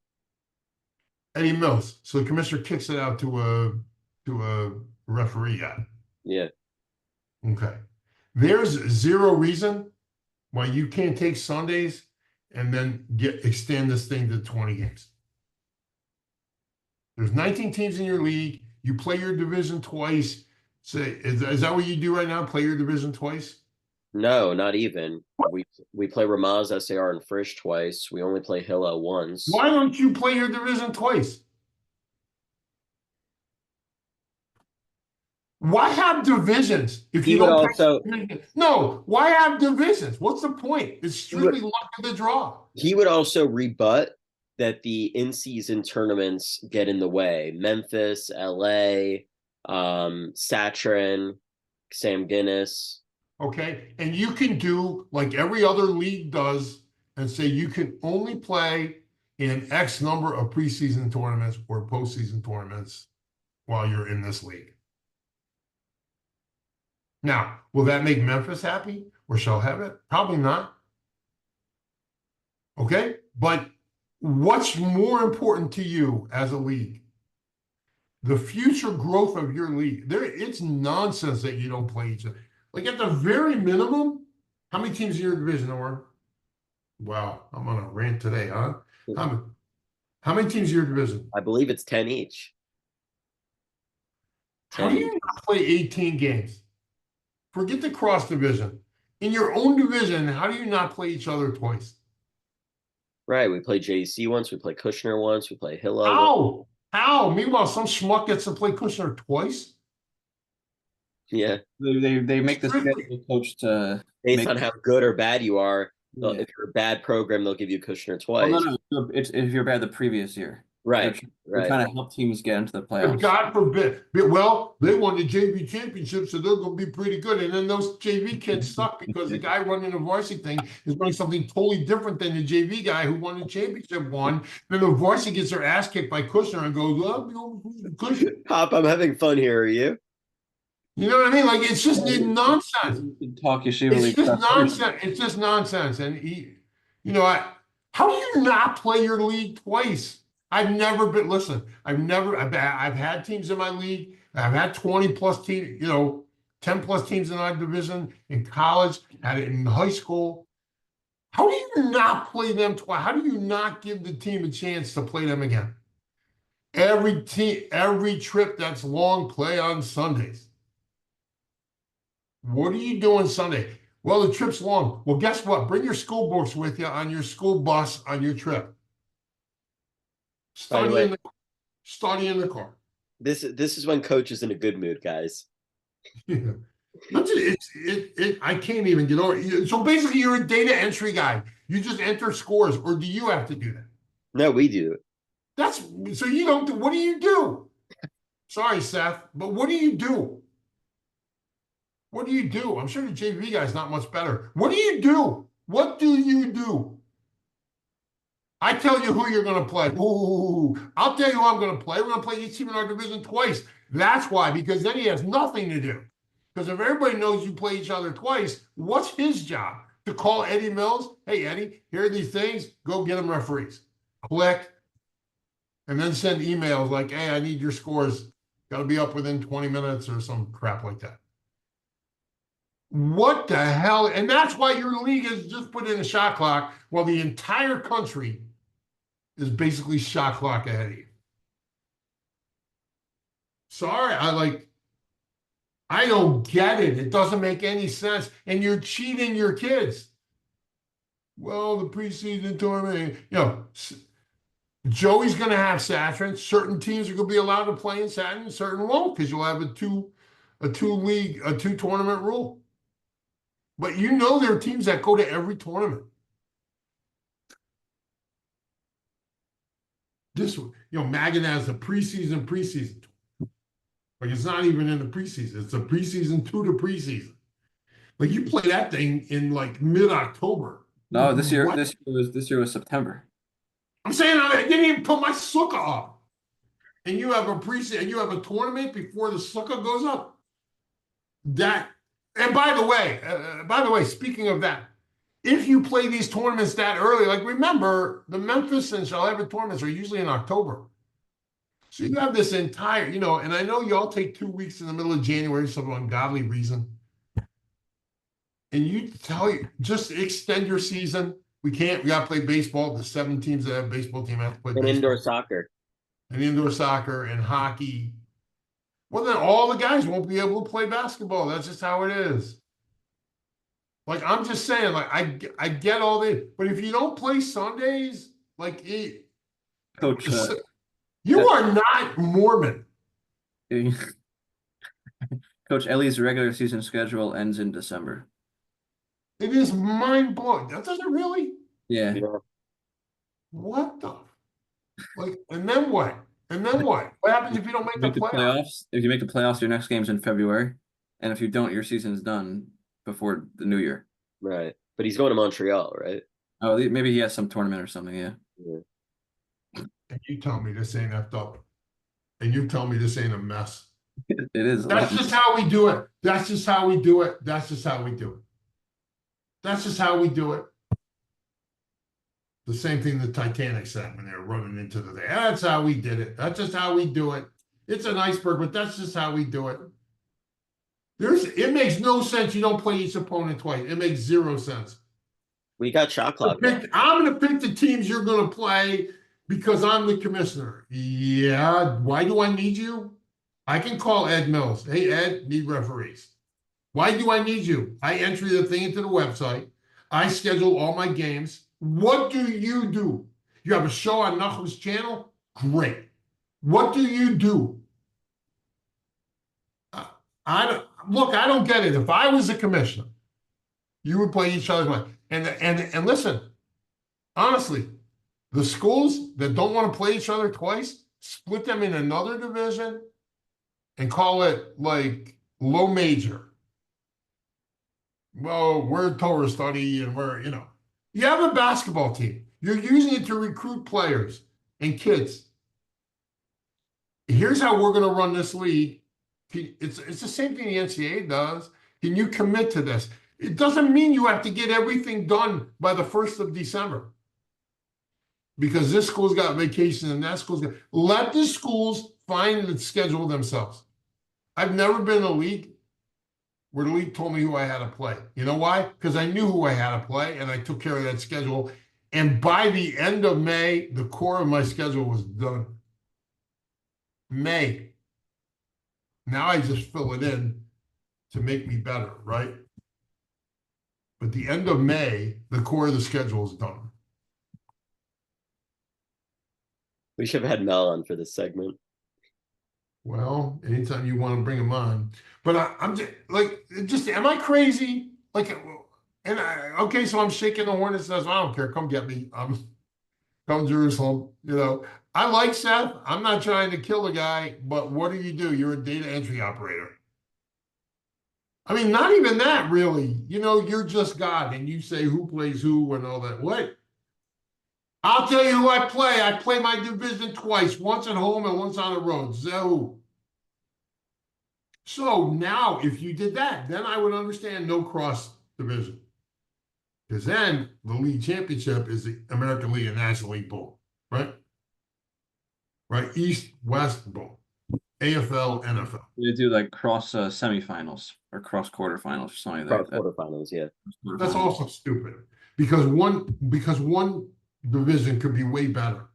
Eddie Mills. So the commissioner kicks it out to a referee guy.
Yeah.
Okay. There's 0 reason why you can't take Sundays and then extend this thing to 20 games. There's 19 teams in your league. You play your division twice. Say, is that what you do right now? Play your division twice?
No, not even. We play Ramaz, SAR, and Frisch twice. We only play Hillel once.
Why don't you play your division twice? Why have divisions if you don't also no? Why have divisions? What's the point? It's strictly luck of the draw.
He would also rebut that the in-season tournaments get in the way. Memphis, LA, Satrin, Sam Guinness.
Okay, and you can do like every other league does and say you can only play in X number of preseason tournaments or postseason tournaments while you're in this league. Now, will that make Memphis happy or shall have it? Probably not. Okay, but what's more important to you as a league? The future growth of your league. It's nonsense that you don't play each other. Like at the very minimum, how many teams in your division are? Wow, I'm on a rant today, huh? How many teams in your division?
I believe it's 10 each.
How do you not play 18 games? Forget the cross division. In your own division, how do you not play each other twice?
Right, we play JC once, we play Kushner once, we play Hillel.
How? Meanwhile, some schmuck gets to play Kushner twice?
Yeah.
They make the schedule coach to
based on how good or bad you are. Yeah. If you're a bad program, they'll give you Kushner twice.
Oh, no. It's if you're bad the previous year.
Right.
They're trying to help teams get into the
If
playoffs.
God forbid, well, they won the JV championship, so they're going to be pretty good. And then those JV kids suck because the guy running the varsity thing is running something totally different than the JV guy who won the championship won. Then the varsity gets their ass kicked by Kushner and goes, well, Kushner.
Pop, I'm having fun here. Are you?
You know what I mean? Like, it's just nonsense.
You can talk Yeshiva
It's
League
just
stuff.
nonsense. It's just nonsense. And how do you not play your league twice? I've never been, listen, I've had teams in my league. I've had 20 plus teams, 10 plus teams in our division in college, had it in high school. How do you not play them twice? How do you not give the team a chance to play them again? Every trip that's long, play on Sundays. What are you doing Sunday? Well, the trip's long. Well, guess what? Bring your school books with you on your school bus on your trip. Study in the car.
This is when coach is in a good mood, guys.
Yeah. I can't even get over it. So basically, you're a data entry guy. You just enter scores, or do you have to do that?
No, we do.
So you don't do. What do you do? Sorry, Seth, but what do you do? What do you do? I'm sure the JV guy's not much better. What do you do? What do you do? I tell you who you're going to play. Ooh, I'll tell you who I'm going to play. We're going to play each team in our division twice. That's why, because then he has nothing to do. Because if everybody knows you play each other twice, what's his job? To call Eddie Mills? Hey, Eddie, here are these things. Go get them referees. Click. And then send emails like, hey, I need your scores. Got to be up within 20 minutes or some crap like that. What the hell? And that's why your league has just put in a shot clock while the entire country is basically shot clock ahead of you. Sorry, I don't get it. It doesn't make any sense. And you're cheating your kids. Well, the preseason tournament, Joey's going to have Saturn. Certain teams are going to be allowed to play in Saturn, certain won't, because you'll have a two tournament rule. But there are teams that go to every tournament. Magan has the preseason. Like, it's not even in the preseason. It's a preseason to the preseason. Like, you play that thing in like mid-October.
No, this year was September.
I'm saying I didn't even put my sukkah up. And you have a preseason, and you have a tournament before the sukkah goes up. And by the way, speaking of that, if you play these tournaments that early, like, remember, the Memphis and Charlotte tournaments are usually in October. So you have this entire, and I know y'all take 2 weeks in the middle of January for some ungodly reason. And just extend your season. We got to play baseball. The 7 teams that have a baseball team have to play baseball.
Indoor soccer.
And indoor soccer and hockey. Well, then all the guys won't be able to play basketball. That's just how it is. Like, I'm just saying, like, I get all this, but if you don't play Sundays, like,
Coach,
you are not Mormon.
Coach Ellie's regular season schedule ends in December.
It is mind-blowing. Does it really?
Yeah.
What the? Like, and then what? What happens if you don't make the playoffs?
If you make the playoffs, your next game's in February. And if you don't, your season's done before the new year.
Right. But he's going to Montreal, right?
Oh, maybe he has some tournament or something, yeah.
And you tell me this ain't effed up. And you tell me this ain't a mess.
It is.
That's just how we do it. That's just how we do it. That's just how we do it. That's just how we do it. The same thing the Titanic said when they were running into the thing. That's how we did it. That's just how we do it. It's an iceberg, but that's just how we do it. It makes no sense you don't play each opponent twice. It makes 0 sense.
We got shot clock.
I'm going to pick the teams you're going to play because I'm the commissioner. Yeah. Why do I need you? I can call Ed Mills. Hey, Ed, need referees. Why do I need you? I enter the thing into the website. I schedule all my games. What do? You have a show on Nachum's channel? Great. What do you do? I don't get it. If I was a commissioner, you would play each other's way. And listen, honestly, The schools that don't want to play each other twice, split them in another division and call it like low major. Well, we're Torah study and you have a basketball team. You're using it to recruit players and kids. Here's how we're going to run this league. It's the same thing the NCAA does. Can you commit to this? It doesn't mean you have to get everything done by the 1st of December. Because this school's got vacation and that school's got. Let the schools find the schedule themselves. I've never been in a league where the league told me who I had to play. You know why? Because I knew who I had to play and I took care of that schedule. And by the end of May, the core of my schedule was done. May. Now I just fill it in to make me better, right? But the end of May, the core of the schedule is done.
We should have had Mel on for this segment.
Well, anytime you want to bring him on. But I'm just am I crazy? Okay, so I'm shaking the horn and says, I don't care, come get me. Come Jerusalem, I like Seth. I'm not trying to kill the guy, but what do? You're a data entry operator. I mean, not even that really. You're just God and you say who plays who and all that. What? I'll tell you who I play. I play my division twice, once at home and once on the road. So now if you did that, then I would understand no cross division. Because then the league championship is the American League and National League bowl, right? Right, East, West bowl, AFL, NFL.
They do like cross semifinals or cross quarterfinals or something like that.
Quarterfinals, yeah.
That's also stupid because one division could be way better,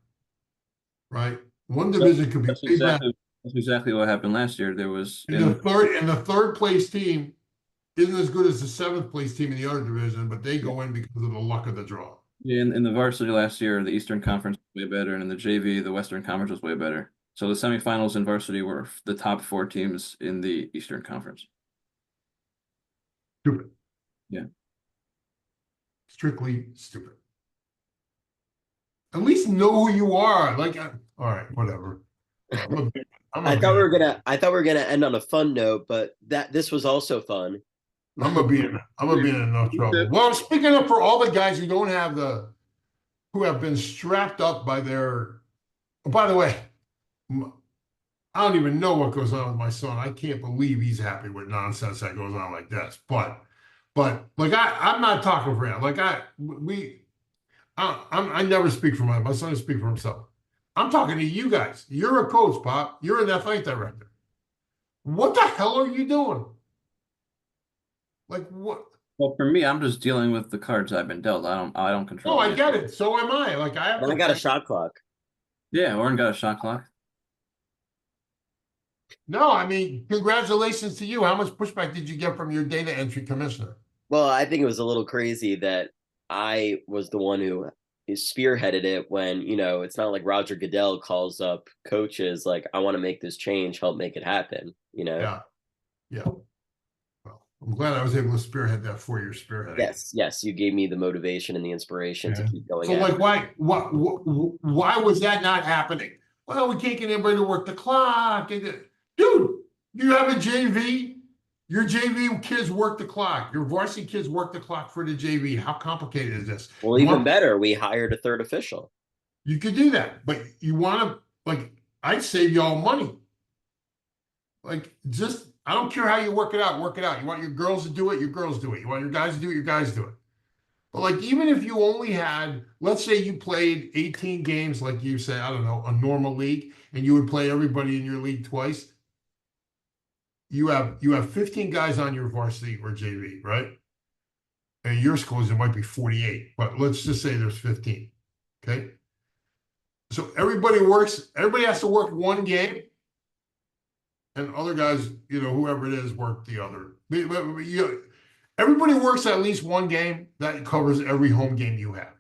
right? One division could be way better.
That's exactly what happened last year. There was
the third place team isn't as good as the 7th place team in the other division, but they go in because of the luck of the draw.
Yeah, in the varsity last year, the Eastern Conference was way better, and in the JV, the Western Conference was way better. So the semifinals in varsity were the top 4 teams in the Eastern Conference.
Stupid.
Yeah.
Strictly stupid. At least know who you are. All right, whatever.
I thought we were gonna end on a fun note, but this was also fun.
I'm gonna be in enough trouble. Well, I'm speaking up for all the guys who have been strapped up by their. By the way, I don't even know what goes on with my son. I can't believe he's happy with nonsense that goes on like this. But I'm not talking for him. I never speak for my son. Speak for himself. I'm talking to you guys. You're a coach, Pop. You're an athletic director. What the hell are you doing? What?
Well, for me, I'm just dealing with the cards I've been dealt. I don't control.
No, I get it. So am I. I
got a shot clock.
Yeah, Oren got a shot clock.
No, I mean, congratulations to you. How much pushback did you get from your data entry commissioner?
Well, I think it was a little crazy that I was the one who spearheaded it when, it's not like Roger Goodell calls up coaches like, I want to make this change, help make it happen,
Yeah. Well, I'm glad I was able to spearhead that 4-year spearheading.
Yes. You gave me the motivation and the inspiration to keep going.
So why was that not happening? Well, we can't get anybody to work the clock. Dude, you have a JV. Your JV kids work the clock. Your varsity kids work the clock for the JV. How complicated is this?
Well, even better, we hired a third official.
You could do that, but you want to, I'd save y'all money. I don't care how you work it out, You want your girls to do it, your girls do it. You want your guys to do it, your guys do it. But even if you only had, let's say you played 18 games, like you say, I don't know, a normal league, and you would play everybody in your league twice. You have 15 guys on your varsity or JV, right? And your schools, it might be 48, but let's just say there's 15. Okay. So everybody has to work one game, and other guys, whoever it is, work the other. Everybody works at least one game. That covers every home game you have.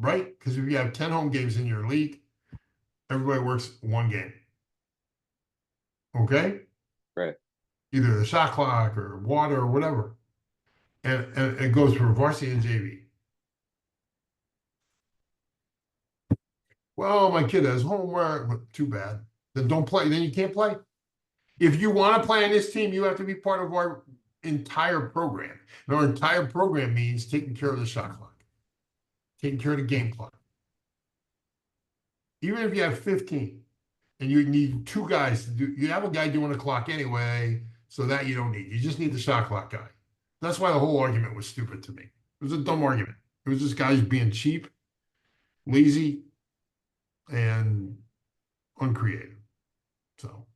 Right? Because if you have 10 home games in your league, everybody works one game. Okay?
Right.
Either the shot clock or water or whatever. And it goes for varsity and JV. Well, my kid has homework, but too bad. Then don't play. Then you can't play. If you want to play on this team, you have to be part of our entire program. And our entire program means taking care of the shot clock, taking care of the game clock. Even if you have 15 and you need two guys to do, you have a guy doing the clock anyway, so that you don't need. You just need the shot clock guy. That's why the whole argument was stupid to me. It was a dumb argument. It was just guys being cheap, lazy, and uncreative. So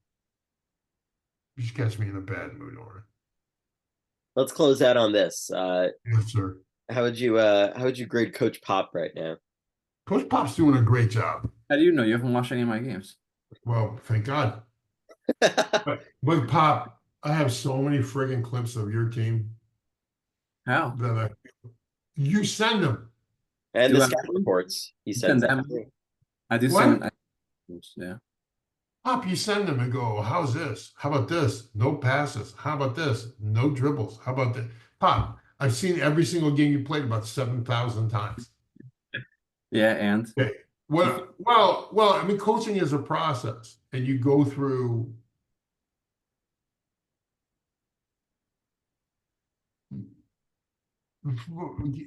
you just catch me in a bad mood, Nora.
Let's close out on this.
Yes, sir.
How would you grade Coach Pop right now?
Coach Pop's doing a great job.
How do you know? You haven't watched any of my games.
Well, thank God. But Pop, I have so many friggin' clips of your team
How?
that you send them.
And
Do
the
I-
scout reports he
Send
sends out.
them? I do
What?
yeah.
Pop, you send them and go, how's this? How about this? No passes. How about this? No dribbles. How about that? Pop, I've seen every single game you played about 7,000 times.
Yeah, and
Okay. Well, I mean, coaching is a process, and you go through.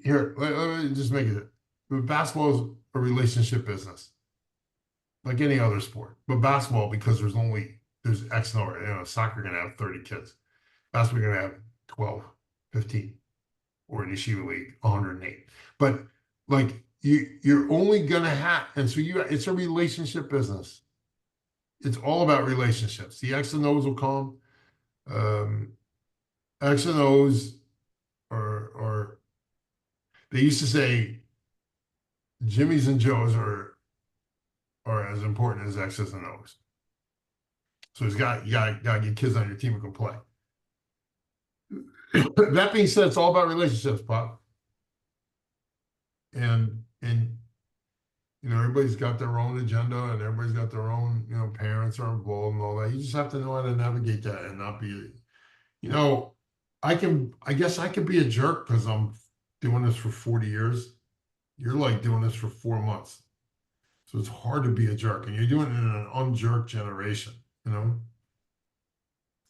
Here, let me just make it. Basketball is a relationship business, like any other sport. But basketball, because there's X number. You know, soccer gonna have 30 kids. Basketball gonna have 12, 15, or in Yeshiva League, 108. But like you're only gonna have, and so it's a relationship business. It's all about relationships. The X and O's will come. X and O's are they used to say Jimmy's and Joe's are as important as X's and O's. So you got to get kids on your team who can play. That being said, it's all about relationships, Pop. And you know, everybody's got their own agenda and everybody's got their own, you know, parents are involved and all that. You just have to know how to navigate that and not be, you know, I guess I could be a jerk because I'm doing this for 40 years. You're like doing this for 4 months. So it's hard to be a jerk. And you're doing it in an unjerk generation, you know?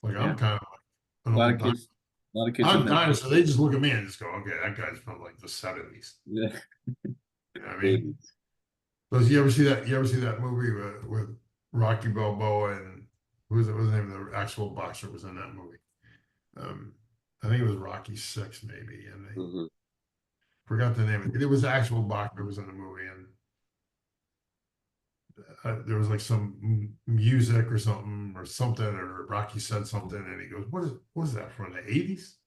Like I'm kind of like an
a lot
old
of kids. A lot of kids.
I'm dinosaur. They just look at me and just go, okay, that guy's from like the 70s.
Yeah.
You know what I mean? Does you ever see that? You ever see that movie with Rocky Balboa and who's the name of the actual boxer was in that movie? I think it was Rocky 6 maybe, and they forgot the name of it. It was the actual boxer was in the movie, and there was like some music or something, or Rocky said something, and he goes, "What is that from the 80s?"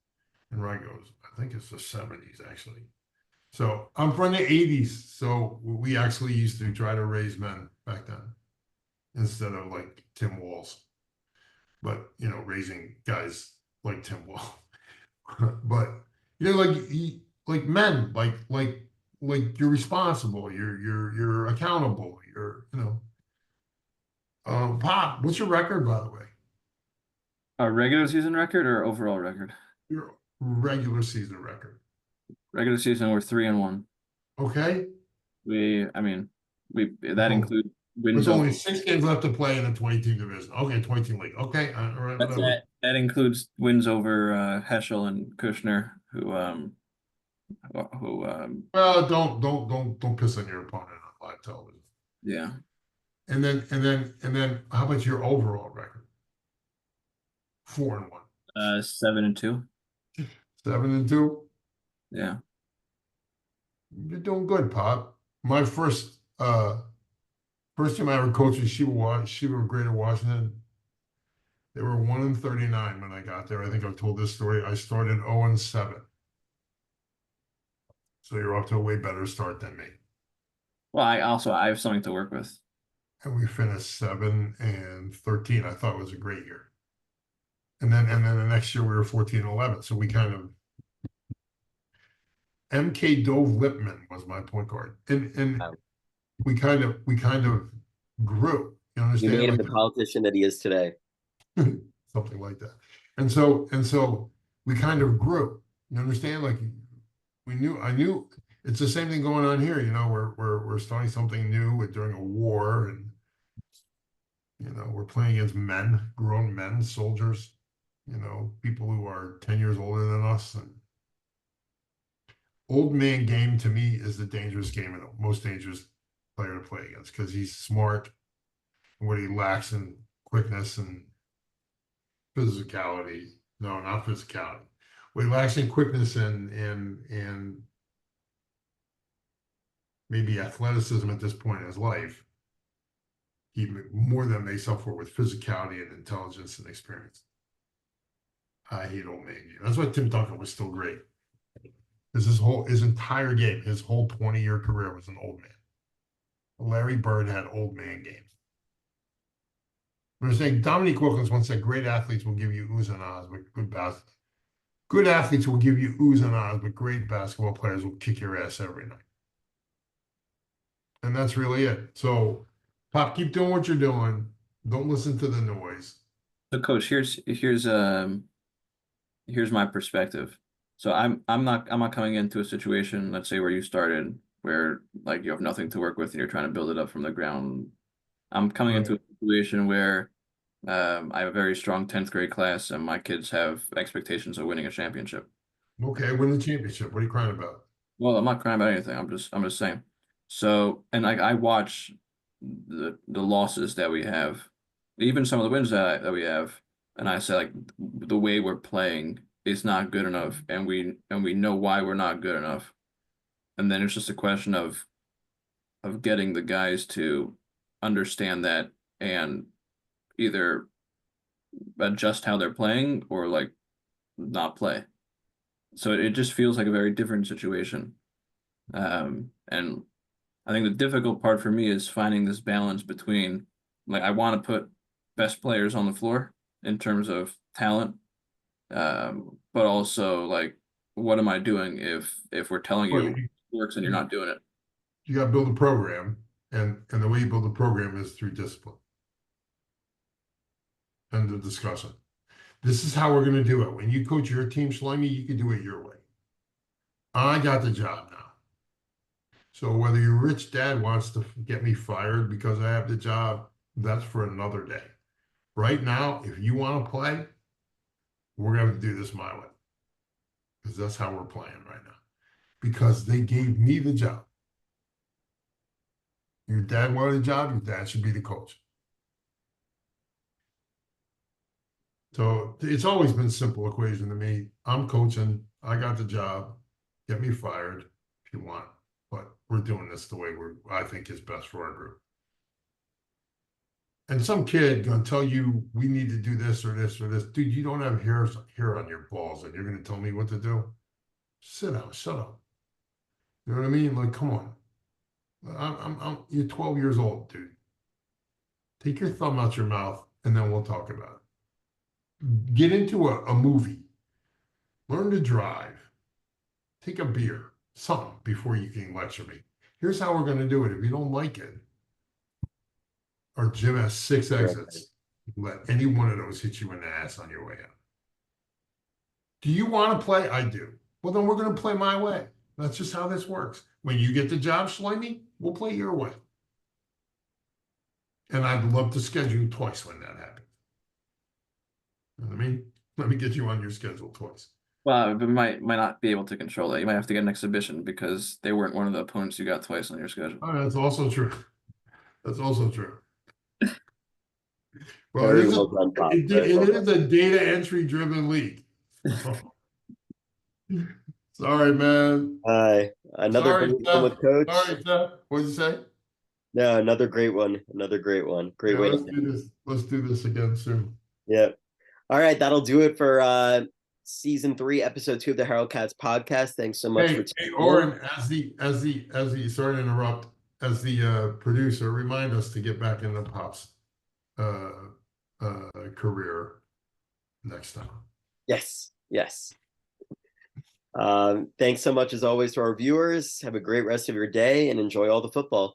And Rocky goes, "I think it's the 70s actually." So I'm from the 80s. So we actually used to try to raise men back then instead of like Tim Walls. But, you know, raising guys like Tim Wall. But, you know, like men, like you're responsible, you're accountable, you know. Pop, what's your record, by the way?
A regular season record or overall record?
Your regular season record.
Regular season, we're 3-1.
Okay.
That includes wins.
There's only 6 games left to play in a 20-team division. Okay, 20-team league. Okay, all right.
That includes wins over Heschel and Kushner, who
well, don't piss on your opponent on live television.
Yeah.
And then how about your overall record? 4-1.
7-2.
7-2.
Yeah.
You're doing good, Pop. My first team I ever coached was Yeshiva of Greater Washington. They were 1-39 when I got there. I think I've told this story. I started 0-7. So you're off to a way better start than me.
Well, I have something to work with.
And we finished 7-13. I thought it was a great year. And then the next year we were 14-11. So we kind of MK Dove Lipman was my point guard. And
wow.
we kind of grew. You understand?
You made him the politician that he is today.
Something like that. And so we kind of grew. You understand? Like I knew It's the same thing going on here. We're starting something new during a war, and we're playing against men, grown men, soldiers. People who are 10 years older than us, and old man game to me is the dangerous game and the most dangerous player to play against because he's smart and what he lacks in quickness and physicality. No, not physicality. What he lacks in quickness and maybe athleticism at this point in his life, he more than makes up for with physicality and intelligence and experience. I hate old man game. That's why Tim Duncan was still great. Because his entire game, his whole 20-year career was an old man. Larry Bird had old man game. They're saying Dominique Wilkins once said, "Great athletes will give you oohs and ahs, but good athletes will give you oohs and ahs, but great basketball players will kick your ass every night." And that's really it. So, Pop, keep doing what you're doing. Don't listen to the noise.
So, Coach, here's my perspective. So I'm not coming into a situation, let's say, where you started, where like you have nothing to work with and you're trying to build it up from the ground. I'm coming into a situation where I have a very strong 10th grade class and my kids have expectations of winning a championship.
Okay, win the championship. What are you crying about?
Well, I'm not crying about anything. I'm just saying. So, and I watch the losses that we have, even some of the wins that we have, and I say like the way we're playing is not good enough, and we know why we're not good enough, and then it's just a question of getting the guys to understand that and either adjust how they're playing or like not play. So it just feels like a very different situation. And I think the difficult part for me is finding this balance between like I want to put best players on the floor in terms of talent, but also like what am I doing if we're telling you it works and you're not doing it?
You got to build a program, and the way you build a program is through discipline. End of discussion. This is how we're going to do it. When you coach your team, Slimy, you can do it your way. I got the job now. So whether your rich dad wants to get me fired because I have the job, that's for another day. Right now, if you want to play, we're going to have to do this my way. Because that's how we're playing right now. Because they gave me the job. Your dad wanted a job, your dad should be the coach. So it's always been a simple equation to me. I'm coaching, I got the job, get me fired if you want. But we're doing this the way I think is best for our group. And some kid gonna tell you we need to do this or this or this. Dude, you don't have hair on your balls and you're gonna tell me what to do? Sit down, shut up. You know what I mean? Like, come on. You're 12 years old, dude. Take your thumb out your mouth and then we'll talk about it. Get into a movie. Learn to drive. Take a beer. Something before you can lecture me. Here's how we're going to do it. If you don't like it, our gym has 6 exits. Let any one of those hit you in the ass on your way out. Do you want to play? I do. Well, then we're going to play my way. That's just how this works. When you get the job, Slimy, we'll play your way. And I'd love to schedule twice when that happens. You know what I mean? Let me get you on your schedule twice.
Well, but might not be able to control that. You might have to get an exhibition because they weren't one of the opponents you got twice on your schedule.
Oh, that's also true. That's also true. Well, it is a data entry driven league. Sorry, man.
Another great one with Coach.
Sorry, Seth. What did you say?
No, another great one. Another great one. Great way.
Let's do this. Let's do this again soon.
Yeah. All right, that'll do it for season 3, episode 2 of the Harold Katz podcast. Thanks so much for
Hey, Oren, as the sorry to interrupt, as the producer, remind us to get back into Pop's career next time.
Yes. Thanks so much as always to our viewers. Have a great rest of your day and enjoy all the football.